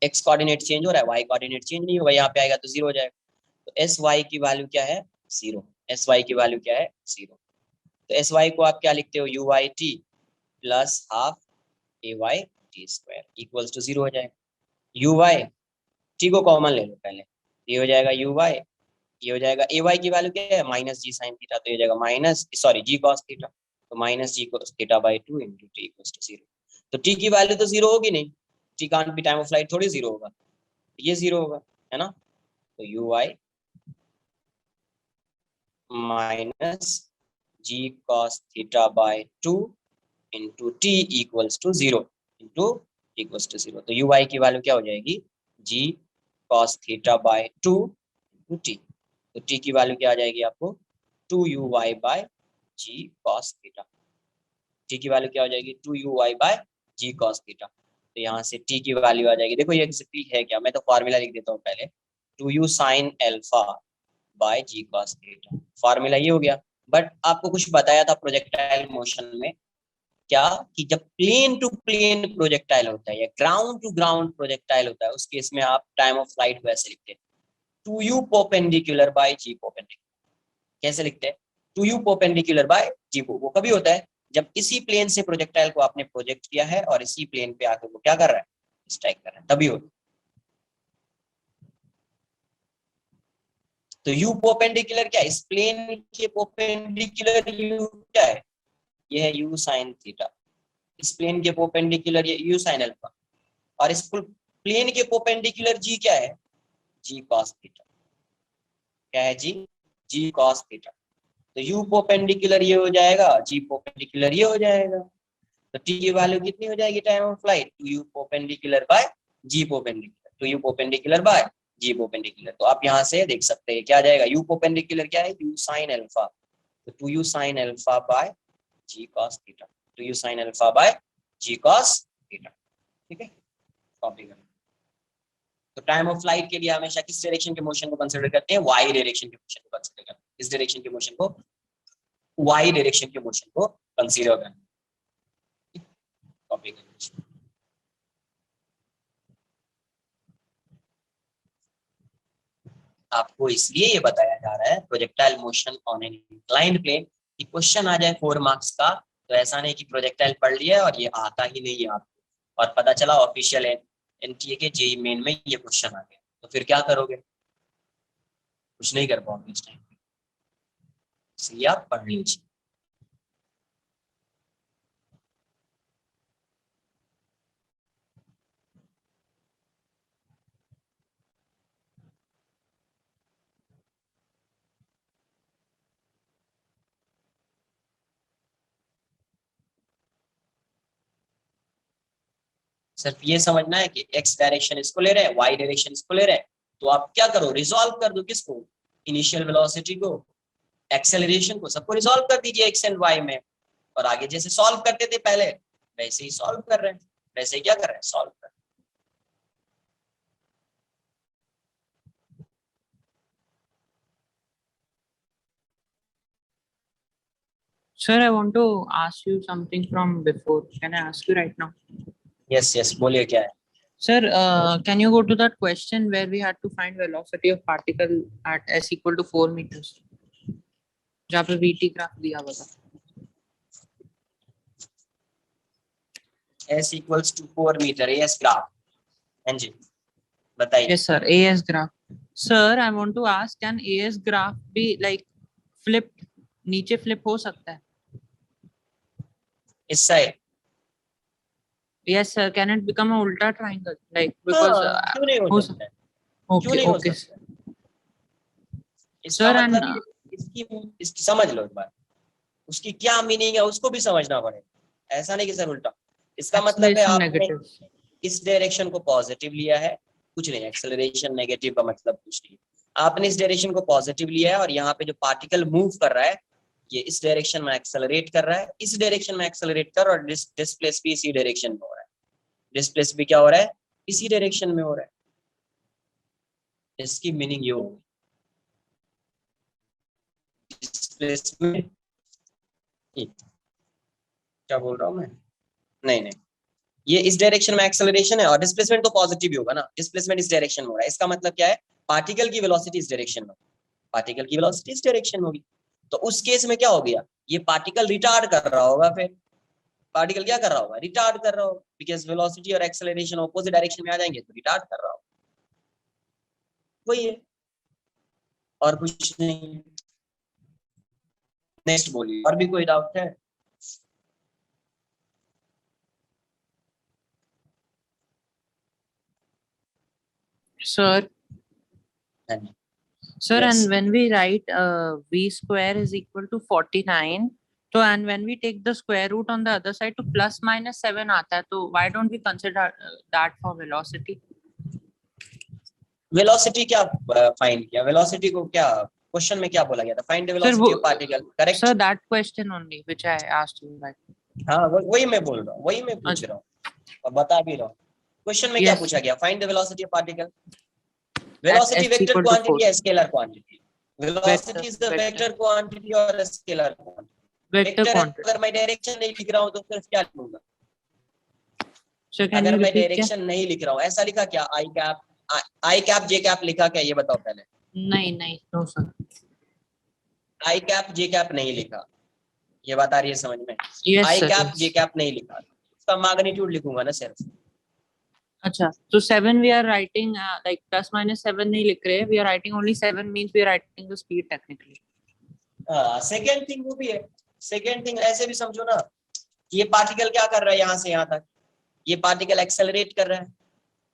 [SPEAKER 1] X coordinate change हो रहा है, वाई कोऑर्डिनेट चेंज नहीं होगा, यहाँ पे आएगा तो जीरो हो जाएगा। तो एस वाई की वैल्यू क्या है, जीरो। एस वाई की वैल्यू क्या है, जीरो। तो एस वाई को आप क्या लिखते हो, u y t plus half a y t square equals to zero हो जाएगा। यू वाई टी को कॉमन ले लो पहले, ये हो जाएगा यू वाई, ये हो जाएगा ए वाई की वैल्यू क्या है, माइनस जी साइन थीटा, तो ये हो जाएगा minus sorry g cos theta, तो minus g cos theta by two into t equals to zero. तो टी की वैल्यू तो जीरो होगी नहीं, t can't be time of flight, थोड़ी जीरो होगा, ये जीरो होगा, है ना। तो u y minus g cos theta by two into t equals to zero, into equals to zero. तो यू वाई की वैल्यू क्या हो जाएगी, जी cos theta by two into t. तो टी की वैल्यू क्या आ जाएगी आपको, two u y by g cos theta. T की वैल्यू क्या हो जाएगी, two u y by g cos theta. तो यहाँ से टी की वैल्यू आ जाएगी, देखो ये एग्जैक्टली है क्या, मैं तो फॉर्मूला लिख देता हूँ पहले, two u sine alpha by g cos theta, formula ये हो गया। बट आपको कुछ बताया था प्रोजेक्टाइल मोशन में, क्या कि जब प्लेन टू प्लेन प्रोजेक्टाइल होता है या ग्राउंड टू ग्राउंड प्रोजेक्टाइल होता है, उस केस में आप टाइम ऑफ फ्लाइट को ऐसे लिखते हैं, two u perpendicular by g perpendicular. कैसे लिखते हैं, two u perpendicular by g को, वो कभी होता है जब इसी प्लेन से प्रोजेक्टाइल को आपने प्रोजेक्ट किया है और इसी प्लेन पे आकर वो क्या कर रहा है, स्ट्राइक कर रहा है, तभी होता है। तो यू परपेंडिकुलर क्या है, इस प्लेन के परपेंडिकुलर यू क्या है, ये है यू साइन थीटा। इस प्लेन के परपेंडिकुलर ये यू साइन अल्फा, और इस प्लेन के परपेंडिकुलर जी क्या है, जी कॉस थीटा। क्या है जी, जी कॉस थीटा। तो यू परपेंडिकुलर ये हो जाएगा, जी परपेंडिकुलर ये हो जाएगा। तो टी की वैल्यू कितनी हो जाएगी time of flight, two u perpendicular by g perpendicular. Two u perpendicular by g perpendicular. तो आप यहाँ से देख सकते हैं क्या आ जाएगा, यू परपेंडिकुलर क्या है, यू साइन अल्फा, तो two u sine alpha by g cos theta, two u sine alpha by g cos theta. ठीक है, कॉपी करें। तो टाइम ऑफ फ्लाइट के लिए हमेशा किस डायरेक्शन के मोशन को कंसीडर करते हैं, वाई डायरेक्शन के मोशन को कंसीडर करते हैं। इस डायरेक्शन के मोशन को, वाई डायरेक्शन के मोशन को कंसीडर करते हैं। कॉपी करें। आपको इसलिए ये बताया जा रहा है projectile motion on an inclined plane, कि क्वेश्चन आ जाए 4 मार्क्स का, तो ऐसा नहीं कि प्रोजेक्टाइल पढ़ लिया और ये आता ही नहीं है आपको, और पता चला ऑफिशियल एनटीए के जेईई मेन में ये क्वेश्चन आ गया, तो फिर क्या करोगे, कुछ नहीं कर पाओगे इस टाइम पे। इसलिए आप पढ़ लीजिए। सिर्फ ये समझना है कि एक्स डायरेक्शन इसको ले रहे हैं, वाई डायरेक्शन इसको ले रहे हैं, तो आप क्या करो, रिजॉल्व कर दो किसको, इनिशियल वेलोसिटी को, एक्सेलरेशन को, सबको रिजॉल्व कर दीजिए एक्स एंड वाई में, और आगे जैसे सॉल्व करते थे पहले वैसे ही सॉल्व कर रहे हैं, वैसे ही क्या कर रहे हैं, सॉल्व कर रहे हैं।
[SPEAKER 2] Sir, I want to ask you something from before. Can I ask you right now?
[SPEAKER 1] Yes yes, बोलिए क्या है।
[SPEAKER 2] Sir, can you go to that question where we had to find velocity of particle at s equal to 4 meters? जहाँ पे VT graph दिया हुआ था।
[SPEAKER 1] s equals to 4 metre as graph, हाँ जी बताइए।
[SPEAKER 2] Yes, sir. AS graph. Sir, I want to ask, can AS graph be like flipped? नीचे flip हो सकता है?
[SPEAKER 1] इस side,
[SPEAKER 2] Yes, sir. Can it become a ulta triangle? Like because
[SPEAKER 1] क्यों नहीं हो सकता है, क्यों
[SPEAKER 2] okay,
[SPEAKER 1] नहीं हो
[SPEAKER 2] okay.
[SPEAKER 1] सकता है? इसका
[SPEAKER 2] Sir,
[SPEAKER 1] मतलब
[SPEAKER 2] and
[SPEAKER 1] इसकी समझ लो एक बार, उसकी क्या मीनिंग है उसको भी समझना पड़ेगा, ऐसा नहीं कि सर उल्टा। इसका मतलब है
[SPEAKER 2] acceleration
[SPEAKER 1] आपने
[SPEAKER 2] negative.
[SPEAKER 1] इस डायरेक्शन को पॉजिटिव लिया है, कुछ नहीं, एक्सेलरेशन नेगेटिव का मतलब कुछ नहीं, आपने इस डायरेक्शन को पॉजिटिव लिया है और यहाँ पे जो पार्टिकल मूव कर रहा है ये इस डायरेक्शन में एक्सेलरेट कर रहा है, इस डायरेक्शन में एक्सेलरेट कर, और डिस्प्लेस भी इसी डायरेक्शन में हो रहा है, डिस्प्लेस भी क्या हो रहा है, इसी डायरेक्शन में हो रहा है। इसकी मीनिंग ये होगी, डिस्प्लेसमेंट, क्या बोल रहा हूँ मैं, नहीं नहीं, ये इस डायरेक्शन में एक्सेलरेशन है और डिस्प्लेसमेंट तो पॉजिटिव ही होगा ना, डिस्प्लेसमेंट इस डायरेक्शन में हो रहा है, इसका मतलब क्या है, पार्टिकल की वेलोसिटी इस डायरेक्शन में, पार्टिकल की वेलोसिटी इस डायरेक्शन में होगी, तो उस केस में क्या हो गया, ये पार्टिकल रिटार्ड कर रहा होगा, फिर पार्टिकल क्या कर रहा होगा, रिटार्ड कर रहा होगा, बिकॉज वेलोसिटी और एक्सेलरेशन ऑपोजिट डायरेक्शन में आ जाएंगे तो रिटार्ड कर रहा होगा, वही है और कुछ नहीं। नेक्स्ट बोलिए, और भी कोई डाउट है।
[SPEAKER 2] Sir, sir,
[SPEAKER 1] Yes.
[SPEAKER 2] and when we write v square is equal to 49, so and when we take the square root on the other side to plus minus 7 आता है, तो why don't we consider that for velocity?
[SPEAKER 1] Velocity क्या find किया, velocity को क्या question में क्या बोला गया था, find the
[SPEAKER 2] Sir,
[SPEAKER 1] velocity of particle, correct.
[SPEAKER 2] sir, that question only which I asked you, right?
[SPEAKER 1] हाँ वही मैं बोल रहा हूँ, वही मैं पूछ रहा हूँ और बता भी रहा हूँ। क्वेश्चन में क्या
[SPEAKER 2] Yes.
[SPEAKER 1] पूछा गया, find the velocity of particle.
[SPEAKER 2] At
[SPEAKER 1] velocity
[SPEAKER 2] s
[SPEAKER 1] vector
[SPEAKER 2] equal to 4.
[SPEAKER 1] Quantity या scalar quantity, velocity is the vector quantity और स्केलर क्वांटिटी।
[SPEAKER 2] Vector quantity.
[SPEAKER 1] अगर मैं डायरेक्शन नहीं लिख रहा हूँ तो फिर क्या लिखूंगा,
[SPEAKER 2] So can
[SPEAKER 1] अगर
[SPEAKER 2] you
[SPEAKER 1] मैं
[SPEAKER 2] repeat क्या?
[SPEAKER 1] डायरेक्शन नहीं लिख रहा हूँ, ऐसा लिखा क्या, आई कैप जे कैप लिखा क्या, ये बताओ पहले।
[SPEAKER 2] नहीं नहीं, no sir.
[SPEAKER 1] आई कैप जे कैप नहीं लिखा, ये बात आ रही है समझ में,
[SPEAKER 2] Yes
[SPEAKER 1] आई
[SPEAKER 2] sir.
[SPEAKER 1] Cap
[SPEAKER 2] Yes.
[SPEAKER 1] जे कैप नहीं लिखा, उसका मैग्नीट्यूड लिखूंगा ना सिर्फ।
[SPEAKER 2] अच्छा, so 7 we are writing like plus minus 7 नहीं लिख रहे, we are writing only 7 means we are writing the speed technically.
[SPEAKER 1] Second thing वो भी है, सेकेंड थिंग ऐसे भी समझो ना, ये पार्टिकल क्या कर रहा है यहाँ से यहाँ तक, ये पार्टिकल एक्सेलरेट कर रहा है,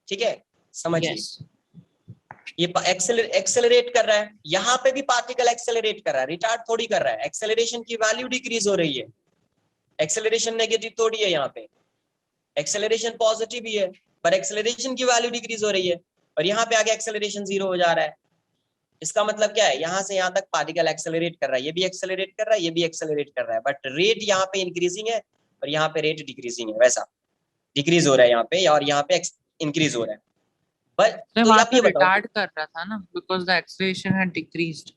[SPEAKER 1] ठीक है समझिए।
[SPEAKER 2] Yes.
[SPEAKER 1] ये एक्सेलरेट कर रहा है, यहाँ पे भी पार्टिकल एक्सेलरेट कर रहा है, रिटार्ड थोड़ी कर रहा है, एक्सेलरेशन की वैल्यू डिक्रीज हो रही है, एक्सेलरेशन नेगेटिव थोड़ी है, यहाँ पे एक्सेलरेशन पॉजिटिव ही है पर एक्सेलरेशन की वैल्यू डिक्रीज हो रही है, और यहाँ पे आगे एक्सेलरेशन 0 हो जा रहा है। इसका मतलब क्या है, यहाँ से यहाँ तक पार्टिकल एक्सेलरेट कर रहा है, ये भी एक्सेलरेट कर रहा है, ये भी एक्सेलरेट कर रहा है, बट रेट यहाँ पे इंक्रीजिंग है और यहाँ पे रेट डिक्रीजिंग है, वैसा डिक्रीज हो रहा है यहाँ पे और यहाँ पे इंक्रीज हो रहा है। बट
[SPEAKER 2] तो
[SPEAKER 1] तो
[SPEAKER 2] वहां
[SPEAKER 1] आप
[SPEAKER 2] पे
[SPEAKER 1] ये बताओ,
[SPEAKER 2] रिटार्ड कर रहा था ना, because the acceleration had decreased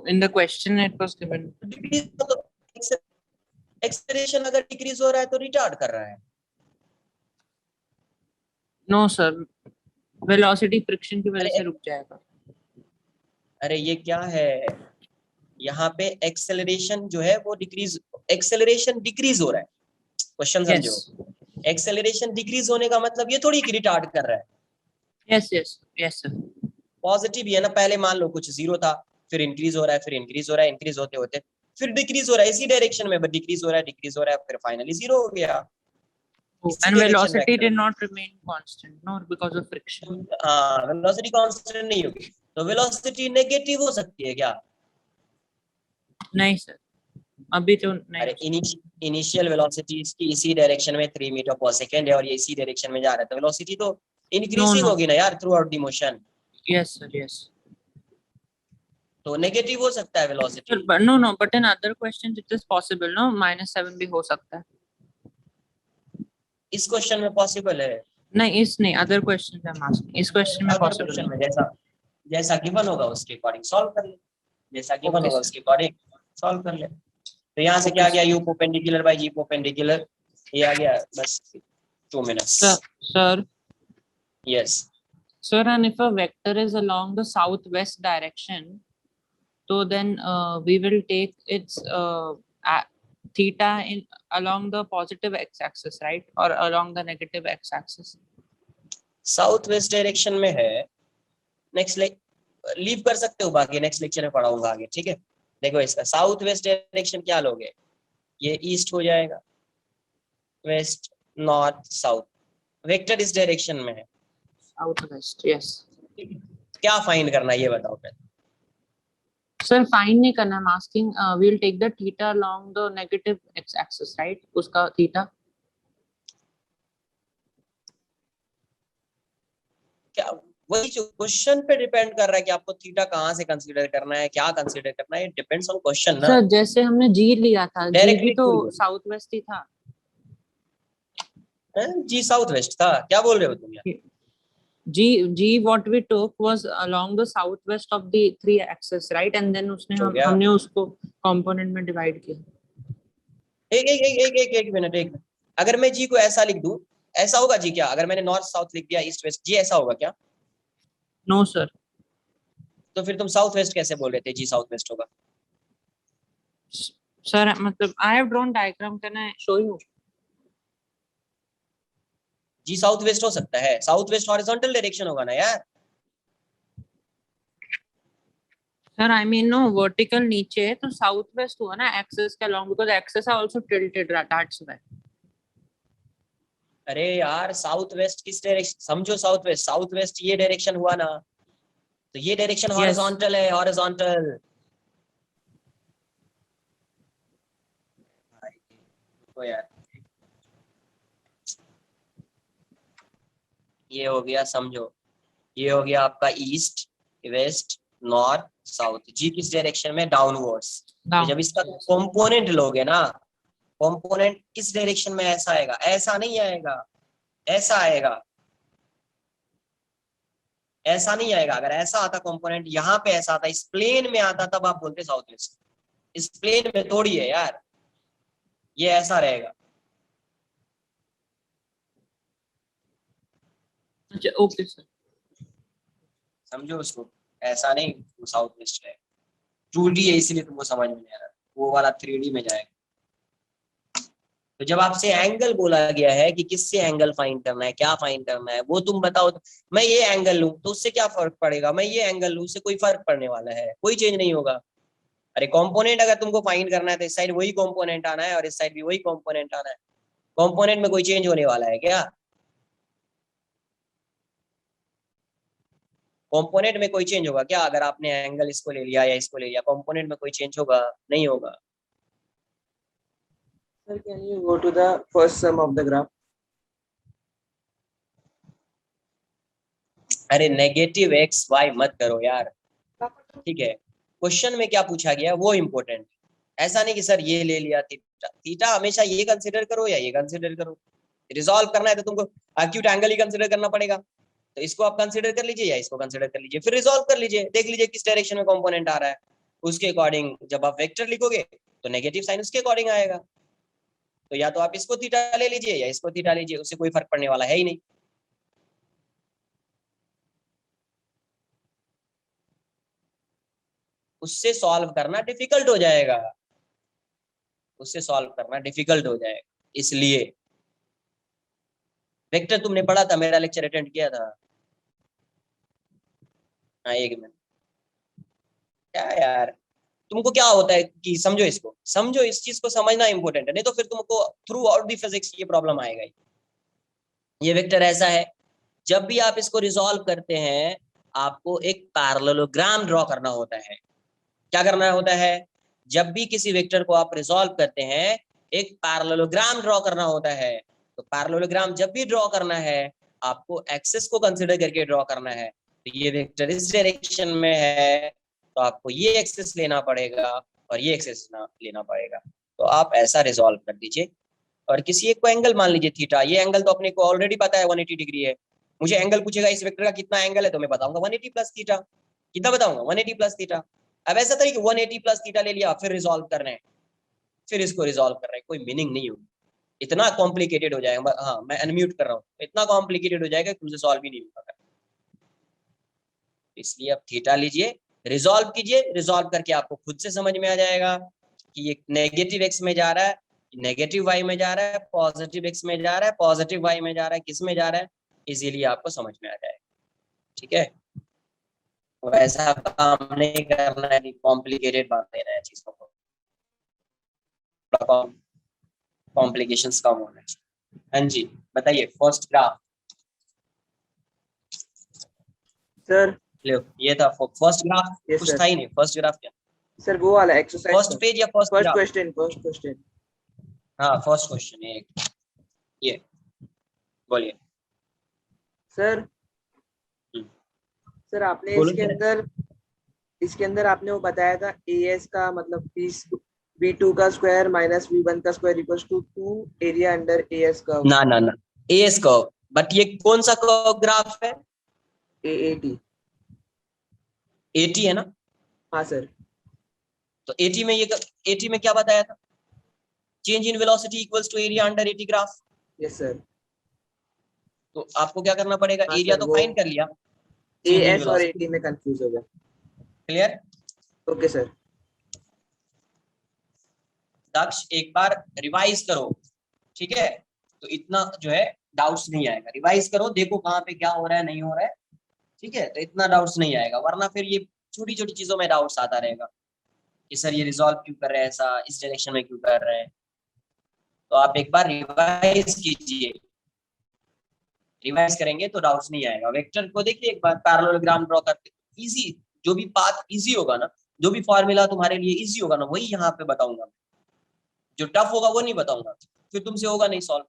[SPEAKER 2] in the question it was given.
[SPEAKER 1] Acceleration अगर डिक्रीज हो रहा है तो रिटार्ड कर रहा है।
[SPEAKER 2] नो सर, वेलोसिटी फ्रिक्शन की वजह से रुक जाएगा।
[SPEAKER 1] अरे ये क्या है, यहाँ पे एक्सेलरेशन जो है वो डिक्रीज, एक्सेलरेशन डिक्रीज हो रहा है, क्वेश्चन समझो। एक्सेलरेशन डिक्रीज होने का मतलब ये थोड़ी कि रिटार्ड कर रहा है।
[SPEAKER 2] Yes yes yes sir.
[SPEAKER 1] Positive ही है ना, पहले मान लो कुछ 0 था, फिर इंक्रीज हो रहा है, फिर इंक्रीज हो रहा है, इंक्रीज होते होते फिर डिक्रीज हो रहा है इसी डायरेक्शन में, बट डिक्रीज हो रहा है, डिक्रीज हो रहा है, फिर फाइनली 0 हो गया। इसी
[SPEAKER 2] And
[SPEAKER 1] डायरेक्शन में
[SPEAKER 2] velocity did not remain constant, no, because of friction.
[SPEAKER 1] हाँ, वेलोसिटी कांस्टेंट नहीं होगी, तो वेलोसिटी नेगेटिव हो सकती है क्या?
[SPEAKER 2] नहीं सर, अभी तो नहीं।
[SPEAKER 1] अरे इनिशियल वेलोसिटी इसकी इसी डायरेक्शन में 3 मीटर पर सेकंड है और ये इसी डायरेक्शन में जा रहा है, तो वेलोसिटी तो इंक्रीजिंग
[SPEAKER 2] no.
[SPEAKER 1] होगी ना यार through out the motion.
[SPEAKER 2] Yes sir, yes.
[SPEAKER 1] तो नेगेटिव हो सकता है velocity.
[SPEAKER 2] Sir, but no, but in other questions it is possible, no, -7 भी हो सकता है।
[SPEAKER 1] इस क्वेश्चन में पॉसिबल है?
[SPEAKER 2] नहीं, इस नहीं, other questions I'm asking, इस question में
[SPEAKER 1] अगर
[SPEAKER 2] possible
[SPEAKER 1] क्वेश्चन
[SPEAKER 2] है।
[SPEAKER 1] में जैसा जैसा गिवन होगा उसके अकॉर्डिंग सॉल्व कर ले, जैसा गिवन
[SPEAKER 2] Okay,
[SPEAKER 1] होगा
[SPEAKER 2] sir.
[SPEAKER 1] उसके अकॉर्डिंग सॉल्व कर ले। तो यहाँ से
[SPEAKER 2] Okay,
[SPEAKER 1] क्या आ गया,
[SPEAKER 2] sir.
[SPEAKER 1] u perpendicular by g perpendicular, ये आ गया बस 2 minutes.
[SPEAKER 2] Sir,
[SPEAKER 1] yes
[SPEAKER 2] sir, and if a vector is along the southwest direction, so then we will take its theta in along the positive x-axis, right, or along the negative x-axis?
[SPEAKER 1] South west direction में है, next leave कर सकते हो, बाकी next lecture में पढ़ाऊंगा आगे, ठीक है। देखो इसका साउथ वेस्ट डायरेक्शन क्या लोगे, ये ईस्ट हो जाएगा, वेस्ट नॉर्थ साउथ, वेक्टर इस डायरेक्शन में है।
[SPEAKER 2] Southwest, yes.
[SPEAKER 1] क्या फाइंड करना है ये बताओ पहले।
[SPEAKER 2] Sir, find नहीं करना, I'm asking, we'll take the theta along the negative x-axis, right? उसका theta.
[SPEAKER 1] क्या वही जो क्वेश्चन पे डिपेंड कर रहा है कि आपको थीटा कहाँ से कंसीडर करना है, क्या कंसीडर करना है, डिपेंड्स ऑन क्वेश्चन ना।
[SPEAKER 2] सर जैसे हमने G लिया था, G भी
[SPEAKER 1] डायरेक्टली
[SPEAKER 2] तो साउथ वेस्ट ही था।
[SPEAKER 1] जी साउथ वेस्ट था, क्या बोल रहे हो तुम यार?
[SPEAKER 2] G what we took was along the southwest of the 3 axis, right? And then उसने
[SPEAKER 1] हो गया।
[SPEAKER 2] हमने उसको कंपोनेंट में डिवाइड किया।
[SPEAKER 1] एक मिनट, अगर मैं जी को ऐसा लिख दूं, ऐसा होगा जी क्या? अगर मैंने नॉर्थ साउथ लिख दिया, ईस्ट वेस्ट, जी ऐसा होगा क्या?
[SPEAKER 2] No sir.
[SPEAKER 1] तो फिर तुम साउथ वेस्ट कैसे बोल रहे थे जी साउथ वेस्ट होगा?
[SPEAKER 2] सर मतलब I have drawn diagram, can I show you?
[SPEAKER 1] G south west हो सकता है, साउथ वेस्ट हॉरिजॉन्टल डायरेक्शन होगा ना यार।
[SPEAKER 2] Sir I mean no, vertical नीचे है तो साउथ वेस्ट हुआ ना, एक्सिस के along, because axis are also tilted, that's why.
[SPEAKER 1] अरे यार साउथ वेस्ट किस डायरेक्शन, समझो साउथ वेस्ट ये डायरेक्शन हुआ ना, तो ये डायरेक्शन हॉरिजॉन्टल है, हॉरिजॉन्टल। तो यार ये हो गया, समझो ये हो गया आपका ईस्ट वेस्ट नॉर्थ साउथ, जी किस डायरेक्शन में, डाउनवर्ड्स। तो जब इसका कंपोनेंट लोगे ना, कंपोनेंट इस डायरेक्शन में ऐसा आएगा, ऐसा नहीं आएगा, ऐसा आएगा, ऐसा नहीं आएगा। अगर ऐसा आता कंपोनेंट, यहाँ पे ऐसा आता, इस प्लेन में आता, तब आप बोलते साउथ वेस्ट। इस प्लेन में थोड़ी है यार, ये ऐसा रहेगा।
[SPEAKER 2] अच्छा ओके सर,
[SPEAKER 1] समझो उसको, ऐसा नहीं वो साउथ वेस्ट है, 2D है इसलिए तुमको समझ में नहीं आ रहा, वो वाला 3D में जाएगा। तो जब आपसे एंगल बोला गया है कि किससे एंगल फाइंड करना है, क्या फाइंड करना है, वो तुम बताओ। तो मैं ये एंगल लूं तो उससे क्या फर्क पड़ेगा, मैं ये एंगल लूं उससे कोई फर्क पड़ने वाला है, कोई चेंज नहीं होगा। अरे कंपोनेंट अगर तुमको फाइंड करना है तो इस साइड वही कंपोनेंट आना है और इस साइड भी वही कंपोनेंट आना है, कंपोनेंट में कोई चेंज होने वाला है क्या? कंपोनेंट में कोई चेंज होगा क्या अगर आपने एंगल इसको ले लिया या इसको ले लिया? कंपोनेंट में कोई चेंज होगा? नहीं होगा।
[SPEAKER 3] Sir, can you go to the first sum of the graph?
[SPEAKER 1] अरे नेगेटिव एक्स वाई मत करो यार, ठीक है। क्वेश्चन में क्या पूछा गया वो इम्पोर्टेंट, ऐसा नहीं कि सर ये ले लिया थीटा। थीटा हमेशा ये कंसिडर करो या ये कंसिडर करो। रिजॉल्व करना है तो तुमको एक्यूट एंगल ही कंसिडर करना पड़ेगा, तो इसको आप कंसिडर कर लीजिए या इसको कंसिडर कर लीजिए, फिर रिजॉल्व कर लीजिए, देख लीजिए किस डायरेक्शन में कंपोनेंट आ रहा है, उसके अकॉर्डिंग जब आप वेक्टर लिखोगे तो नेगेटिव साइन उसके अकॉर्डिंग आएगा। तो या तो आप इसको थीटा ले लीजिए या इसको थीटा लीजिए, उससे कोई फर्क पड़ने वाला है ही नहीं। उससे सॉल्व करना डिफिकल्ट हो जाएगा, उससे सॉल्व करना डिफिकल्ट हो जाएगा। इसलिए वेक्टर तुमने पढ़ा था, मेरा लेक्चर अटेंड किया था? हाँ, एक मिनट। क्या यार, तुमको क्या होता है कि समझो इसको, समझो, इस चीज को समझना इंपॉर्टेंट है, नहीं तो फिर तुमको थ्रू आउट दी फिजिक्स ये प्रॉब्लम आएगा ही। ये वेक्टर ऐसा है, जब भी आप इसको रिजॉल्व करते हैं आपको एक पैरेललोग्राम ड्रॉ करना होता है। क्या करना होता है? जब भी किसी वेक्टर को आप रिजॉल्व करते हैं एक पैरेललोग्राम ड्रॉ करना होता है। तो पैरेललोग्राम जब भी ड्रॉ करना है आपको एक्सिस को कंसीडर करके ड्रॉ करना है। तो ये वेक्टर इस डायरेक्शन में है तो आपको ये एक्सिस लेना पड़ेगा और ये एक्सिस लेना पड़ेगा। तो आप ऐसा रिजॉल्व कर दीजिए और किसी एक को एंगल मान लीजिए थीटा। ये एंगल तो अपने को ऑलरेडी पता है 180 डिग्री है। मुझे एंगल पूछेगा इस वेक्टर का कितना एंगल है तो मैं बताऊंगा 180 प्लस थीटा। कितना बताऊंगा? 180 प्लस थीटा। अब ऐसा था कि 180 प्लस थीटा ले लिया फिर रिजॉल्व कर रहे हैं, फिर इसको रिजॉल्व कर रहे हैं, कोई मीनिंग नहीं होगी, इतना कॉम्प्लिकेटेड हो जाएगा। हाँ, मैं अनम्यूट कर रहा हूँ, इतना कॉम्प्लिकेटेड हो जाएगा कि तुमसे सॉल्व ही नहीं होगा। इसलिए अब थीटा लीजिए, रिजॉल्व कीजिए, रिजॉल्व करके आपको खुद से समझ में आ जाएगा कि ये नेगेटिव एक्स में जा रहा है, नेगेटिव वाई में जा रहा है, पॉजिटिव एक्स में जा रहा है, पॉजिटिव वाई में जा रहा है, किस में जा रहा है, इजीली आपको समझ में आ जाएगा। ठीक है, वैसा काम नहीं करना है, कॉम्प्लिकेटेड बात लेना है चीजों को, कॉम्प्लिकेशंस कम होना चाहिए। हाँ जी बताइए, फर्स्ट ग्राफ
[SPEAKER 3] सर।
[SPEAKER 1] ये था फर्स्ट ग्राफ,
[SPEAKER 3] Yes,
[SPEAKER 1] कुछ
[SPEAKER 3] sir.
[SPEAKER 1] था ही नहीं। फर्स्ट ग्राफ क्या?
[SPEAKER 3] सर वो वाला एक्सरसाइज
[SPEAKER 1] फर्स्ट पेज या first
[SPEAKER 3] first
[SPEAKER 1] graph?
[SPEAKER 3] Question first question.
[SPEAKER 1] हाँ फर्स्ट क्वेश्चन है ये, बोलिए।
[SPEAKER 3] सर सर आपने
[SPEAKER 1] बोलो
[SPEAKER 3] इसके अंदर आपने वो बताया था एएस का मतलब B2 का स्क्वायर माइनस B1 का square equals to 2 area under as curve.
[SPEAKER 1] ना ना ना, एएस कर्व, बट ये कौन सा कर्व ग्राफ है?
[SPEAKER 3] AAT।
[SPEAKER 1] 80 है ना?
[SPEAKER 3] हाँ सर।
[SPEAKER 1] तो 80 में ये 80 में क्या बताया था? Change in velocity equals to area under 80 graph.
[SPEAKER 3] Yes sir.
[SPEAKER 1] तो आपको क्या करना पड़ेगा?
[SPEAKER 3] हाँ
[SPEAKER 1] एरिया
[SPEAKER 3] सर,
[SPEAKER 1] तो
[SPEAKER 3] वो
[SPEAKER 1] फाइंड कर लिया, चेंज इन
[SPEAKER 3] AS और
[SPEAKER 1] वेलोसिटी।
[SPEAKER 3] AT में कंफ्यूज हो गया।
[SPEAKER 1] क्लियर?
[SPEAKER 3] Okay sir.
[SPEAKER 1] दक्ष एक बार रिवाइज करो, ठीक है? तो इतना जो है डाउट्स नहीं आएगा, रिवाइज करो, देखो कहाँ पे क्या हो रहा है नहीं हो रहा है, ठीक है? तो इतना डाउट्स नहीं आएगा, वरना फिर ये छोटी छोटी चीजों में डाउट्स आता रहेगा कि सर ये रिजॉल्व क्यों कर रहे हैं, ऐसा इस डायरेक्शन में क्यों कर रहे हैं। तो आप एक बार रिवाइज कीजिए, रिवाइज करेंगे तो डाउट्स नहीं आएगा। वेक्टर को देखिए एक बार, पैरेललोग्राम ड्रॉ करके इजी, जो भी पाथ इजी होगा ना, जो भी फॉर्मूला तुम्हारे लिए इजी होगा ना वही यहाँ पे बताऊंगा। जो टफ होगा वो नहीं बताऊंगा, फिर तुमसे होगा नहीं सॉल्व,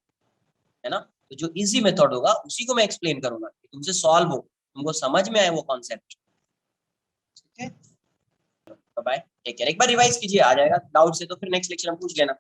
[SPEAKER 1] है ना? तो जो इजी मेथड होगा उसी को मैं एक्सप्लेन करूंगा कि तुमसे सॉल्व हो, तुमको समझ में आए वो कॉन्सेप्ट। ठीक है, बाय, टेक केयर। एक बार रिवाइज कीजिए, आ जाएगा डाउट से तो फिर नेक्स्ट लेक्चर में पूछ लेना।